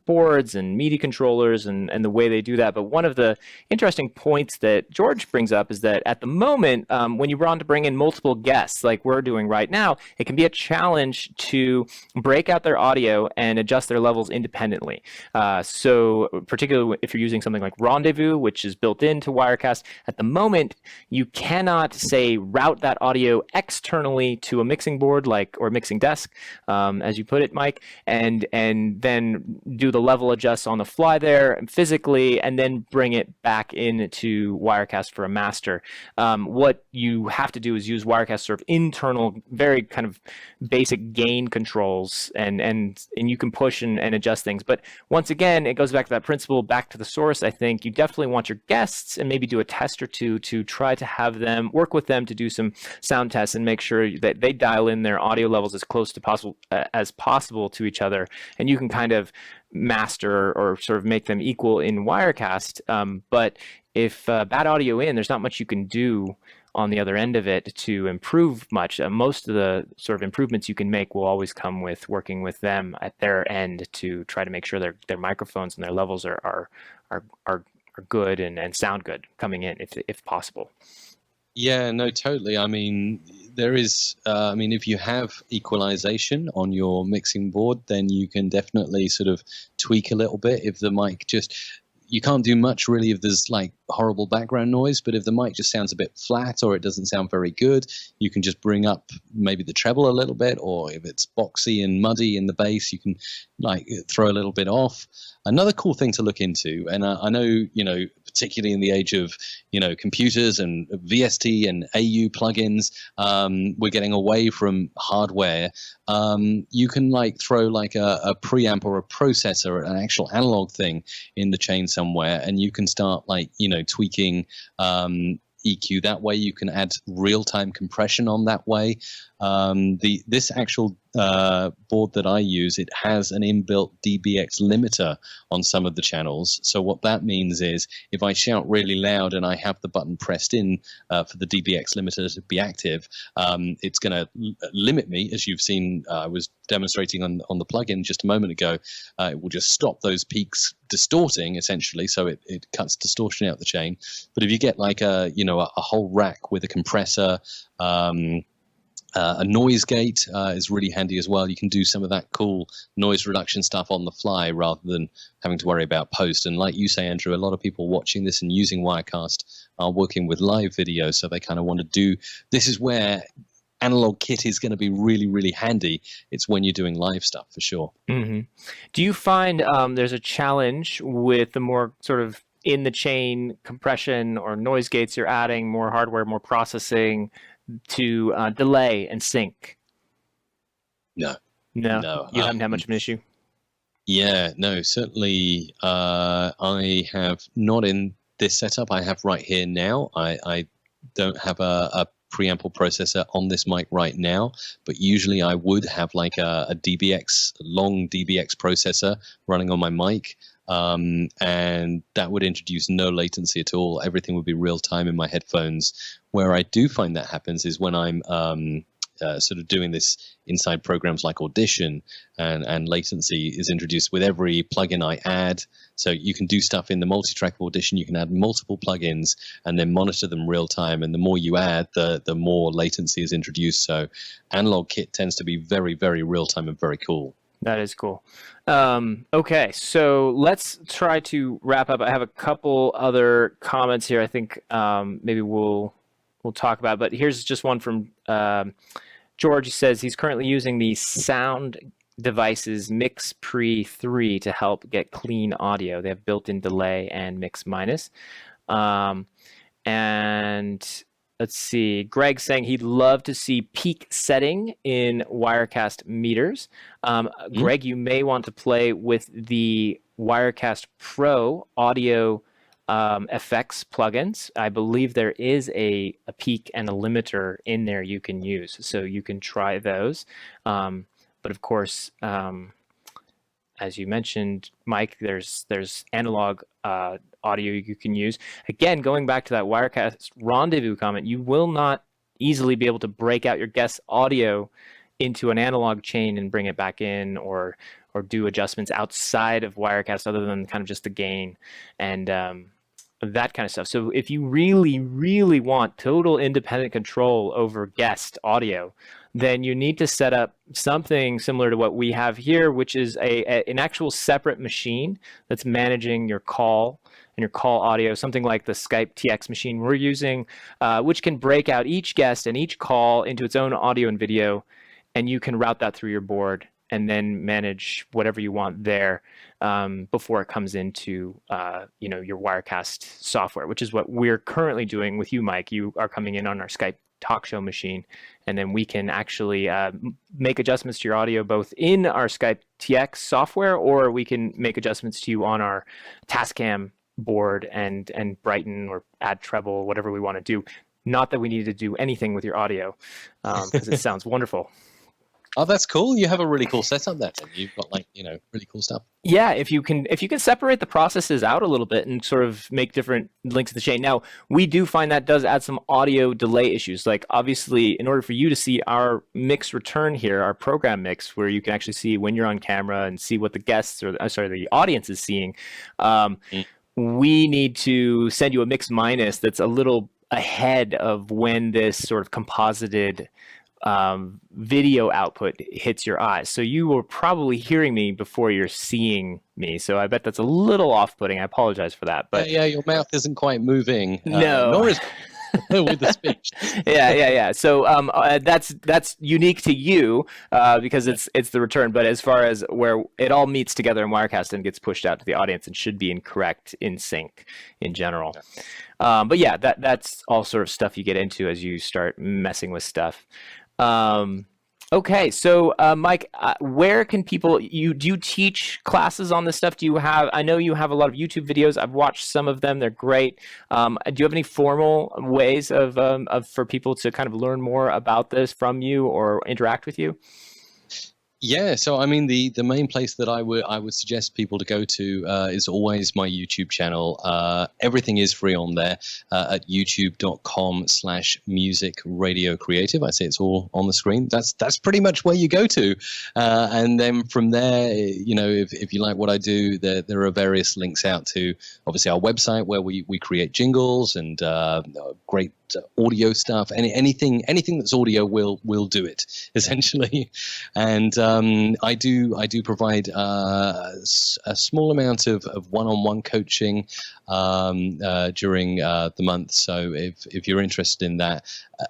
boards and MIDI controllers and the way they do that. But one of the interesting points that George brings up is that at the moment, when you want to bring in multiple guests like we're doing right now, it can be a challenge to break out their audio and adjust their levels independently. So particularly if you're using something like Rendezvous, which is built into Wirecast, at the moment, you cannot, say, route that audio externally to a mixing board or mixing desk, as you put it, Mike, and then do the level adjusts on the fly there physically, and then bring it back into Wirecast for a master. What you have to do is use Wirecast sort of internal, very kind of basic gain controls, and you can push and adjust things. But once again, it goes back to that principle, back to the source. I think you definitely want your guests, and maybe do a test or two to try to have them work with them to do some sound tests and make sure that they dial in their audio levels as close to possible to each other, and you can kind of master or sort of make them equal in Wirecast. But if bad audio in, there's not much you can do on the other end of it to improve much. Most of the sort of improvements you can make will always come with working with them at their end to try to make sure their microphones and their levels are good and sound good coming in if possible. Yeah, no, totally. I mean, there is, I mean, if you have equalization on your mixing board, then you can definitely sort of tweak a little bit. If the mic just, you can't do much really if there's like horrible background noise, but if the mic just sounds a bit flat or it doesn't sound very good, you can just bring up maybe the treble a little bit, or if it's boxy and muddy in the bass, you can like throw a little bit off. Another cool thing to look into, and I know, you know, particularly in the age of, you know, computers and VST and AU plugins, we're getting away from hardware. You can like throw like a preamp or a processor, an actual analog thing in the chain somewhere, and you can start like, you know, tweaking EQ that way. You can add real-time compression on that way. This actual board that I use, it has an inbuilt DBX limiter on some of the channels. So what that means is if I shout really loud and I have the button pressed in for the DBX limiter to be active, it's going to limit me, as you've seen. I was demonstrating on the plugin just a moment ago. It will just stop those peaks distorting essentially, so it cuts distortion out the chain. But if you get like a whole rack with a compressor, a noise gate is really handy as well. You can do some of that cool noise reduction stuff on the fly rather than having to worry about post. And like you say, Andrew, a lot of people watching this and using Wirecast are working with live video, so they kind of want to do. This is where analog kit is going to be really, really handy. It's when you're doing live stuff for sure. Mm-hmm. Do you find there's a challenge with the more sort of in the chain compression or noise gates you're adding, more hardware, more processing, to delay and sync? No, You haven't had much of an issue. Yeah, no, certainly. I have not in this setup I have right here now. I don't have a preample processor on this mic right now, but usually I would have like a long DBX processor running on my mic. And that would introduce no latency at all. Everything would be real time in my headphones. Where I do find that happens is when I'm sort of doing this inside programs like Audition, and latency is introduced with every plugin I add. So you can do stuff in the multi-track of Audition. You can add multiple plugins and then monitor them real time. And the more you add, the more latency is introduced. So Analog Kit tends to be very, very real time and very cool. That is cool. Okay, so let's try to wrap up. I have a couple other comments here. I think maybe we'll talk about. But here's just one from George. He says he's currently using the Sound Devices Mix Pre 3 to help get clean audio. They have built-in delay and mix minus. And let's see, Greg saying he'd love to see peak setting in Wirecast meters. Greg, you may want to play with the Wirecast Pro audio effects plugins. I believe there is a peak and a limiter in there you can use, so you can try those. But of course, as you mentioned, Mike, there's analog audio you can use. Again, going back to that Wirecast rendezvous comment, you will not easily be able to break out your guest audio into an analog chain and bring it back in, or do adjustments outside of Wirecast other than kind of just the gain and that kind of stuff. So if you really, really want total independent control over guest audio, then you need to set up something similar to what we have here, which is an actual separate machine that's managing your call and your call audio, something like the Skype TX machine we're using, which can break out each guest and each call into its own audio and video, and you can route that through your board and then manage whatever you want there before it comes into your Wirecast software, which is what we're currently doing with you, Mike. You are coming in on our Skype talk show machine, and then we can actually make adjustments to your audio both in our Skype TX software, or we can make adjustments to you on our Tascam board and brighten or add treble, whatever we want to do. Not that we need to do anything with your audio, because it sounds wonderful. Oh, that's cool. You have a really cool setup there. Then you've got really cool stuff. Yeah, if you can separate the processes out a little bit and sort of make different links in the chain. Now, we do find that does add some audio delay issues. Like obviously, in order for you to see our mix return here, our program mix, where you can actually see when you're on camera and see what the guests or sorry, the audience is seeing, Mm. we need to send you a mix minus that's a little ahead of when this sort of composited video output hits your eyes. So you were probably hearing me before you're seeing me. So I bet that's a little off-putting. I apologize for that. But Yeah, your mouth isn't quite moving, no. nor is with the speech. Yeah. So that's unique to you because it's the return. But as far as where it all meets together in Wirecast and gets pushed out to the audience and should be incorrect in sync in general. But yeah, that's all sort of stuff you get into as you start messing with stuff. Okay, so Mike, where can people do you teach classes on this stuff? Do you have? I know you have a lot of YouTube videos. I've watched some of them; they're great. Do you have any formal ways of for people to kind of learn more about this from you or interact with you? Yeah, so I mean the main place that I would suggest people to go to is always my YouTube channel. Everything is free on there at youtube.com/music radio creative. I say it's all on the screen. That's pretty much where you go to, and then from there, if you like what I do, there are various links out to obviously our website where we create jingles and great audio stuff. Anything that's audio will do it essentially, and I do provide a small amount of one-on-one coaching during the month. So if you're interested in that,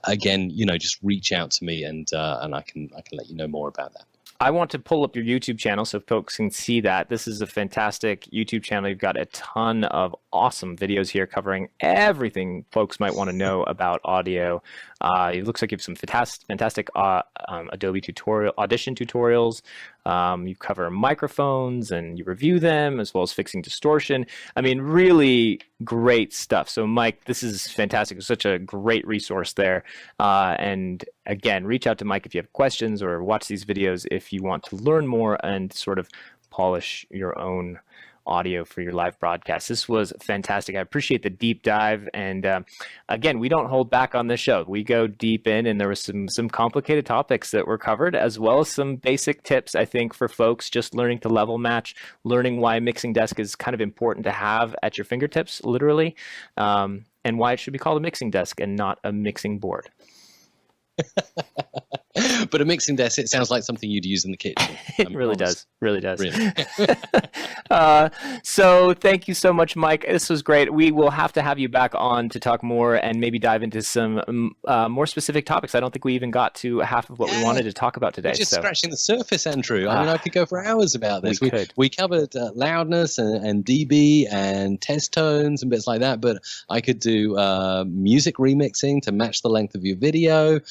again, just reach out to me and I can let you know more about that. I want to pull up your YouTube channel so folks can see that. This is a fantastic YouTube channel. You've got a ton of awesome videos here covering everything folks might want to know about audio. It looks like you have some fantastic Adobe Audition tutorials. You cover microphones and you review them as well as fixing distortion. I mean, really great stuff. So Mike, this is fantastic. It's such a great resource there. And again, reach out to Mike if you have questions or watch these videos if you want to learn more and sort of polish your own audio for your live broadcast. This was fantastic. I appreciate the deep dive. And again, we don't hold back on this show. We go deep in, and there was some complicated topics that were covered, as well as some basic tips, I think, for folks just learning to level match, learning why a mixing desk is kind of important to have at your fingertips, literally, and why it should be called a mixing desk and not a mixing board. But a mixing desk, it sounds like something you'd use in the kitchen. It really does. Really does. Really. So thank you so much, Mike. This was great. We will have to have you back on to talk more and maybe dive into some more specific topics. I don't think we even got to half of what we wanted to talk about today. We're just scratching the surface, Andrew. I mean, I could go for hours about this. We covered loudness and dB and test tones and bits like that, but I could do music remixing to match the length of your video,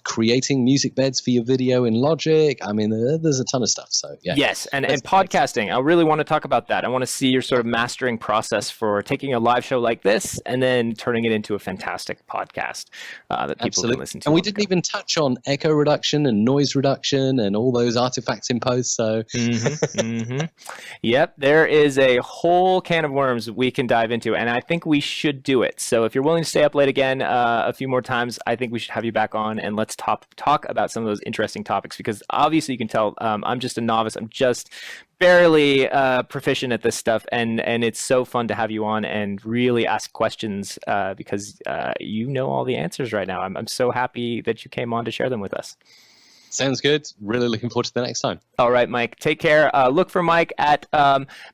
creating music beds for your video in Logic. I mean, there's a ton of stuff. So yeah. Yes, and podcasting. I really want to talk about that. I want to see your sort of mastering process for taking a live show like this and then turning it into a fantastic podcast that people can listen to. And we didn't even touch on echo reduction and noise reduction and all those artifacts in post. So Yep, there is a whole can of worms we can dive into, and I think we should do it. So if you're willing to stay up late again a few more times, I think we should have you back on and let's talk about some of those interesting topics, because obviously you can tell I'm just a novice. I'm just barely proficient at this stuff, and it's so fun to have you on and really ask questions because you know all the answers right now. I'm so happy that you came on to share them with us. Sounds good. Really looking forward to the next time. All right, Mike. Take care. Look for Mike at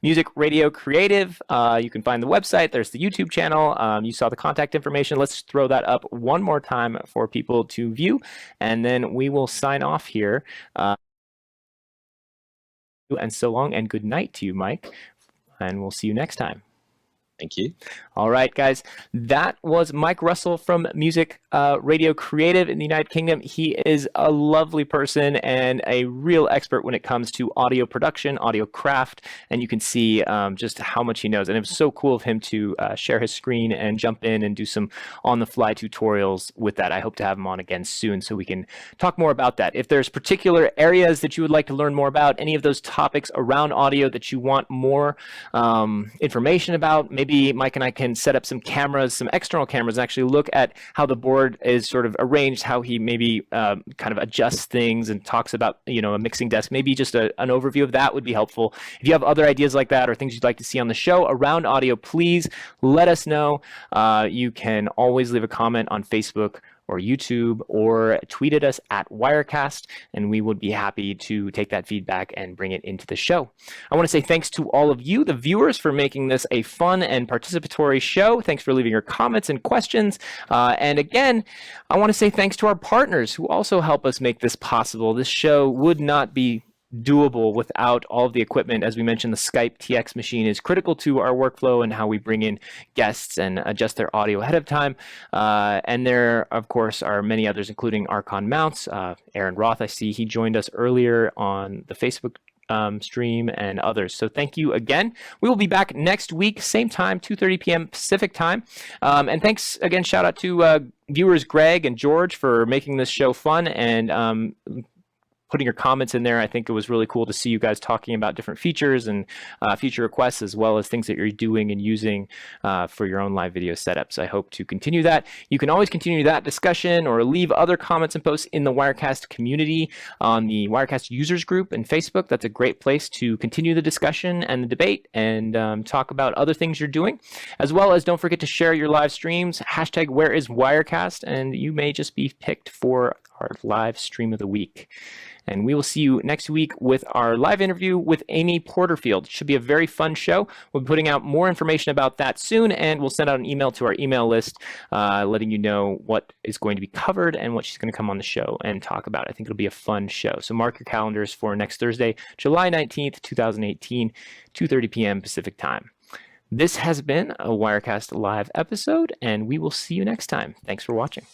Music Radio Creative. You can find the website. There's the YouTube channel. You saw the contact information. Let's throw that up one more time for people to view, and then we will sign off here. And so long and good night to you, Mike. And we'll see you next time. Thank you. All right, guys. That was Mike Russell from Music Radio Creative in the United Kingdom. He is a lovely person and a real expert when it comes to audio production, audio craft, and you can see just how much he knows. And it was so cool of him to share his screen and jump in and do some on-the-fly tutorials with that. I hope to have him on again soon so we can talk more about that. If there's particular areas that you would like to learn more about, any of those topics around audio that you want more information about, maybe Mike and I can set up some cameras, some external cameras, and actually look at how the board is sort of arranged, how he maybe kind of adjusts things and talks about, a mixing desk. Maybe just an overview of that would be helpful. If you have other ideas like that or things you'd like to see on the show around audio, please let us know. You can always leave a comment on Facebook or YouTube, or tweet at us at Wirecast, and we would be happy to take that feedback and bring it into the show. I want to say thanks to all of you, the viewers, for making this a fun and participatory show. Thanks for leaving your comments and questions. And again, I want to say thanks to our partners who also help us make this possible. This show would not be doable without all of the equipment. As we mentioned, the Skype TX machine is critical to our workflow and how we bring in guests and adjust their audio ahead of time. And there, of course, are many others, including Archon Mounts. Aaron Roth, I see he joined us earlier on the Facebook stream, and others. So thank you again. We will be back next week, same time, 2:30 p.m. Pacific time. And thanks again, shout out to viewers Greg and George for making this show fun and putting your comments in there. I think it was really cool to see you guys talking about different features and feature requests, as well as things that you're doing and using for your own live video setups. I hope to continue that. You can always continue that discussion or leave other comments and posts in the Wirecast community on the Wirecast users group in Facebook. That's a great place to continue the discussion and the debate and talk about other things you're doing, as well as don't forget to share your live streams, hashtag #WhereIsWirecast, and you may just be picked for our live stream of the week. And we will see you next week with our live interview with Amy Porterfield. Should be a very fun show. We'll be putting out more information about that soon, and we'll send out an email to our email list letting you know what is going to be covered and what she's going to come on the show and talk about. I think it'll be a fun show. So mark your calendars for next Thursday, July 19th, 2018, 2:30 p.m. Pacific time. This has been a Wirecast Live episode, and we will see you next time. Thanks for watching.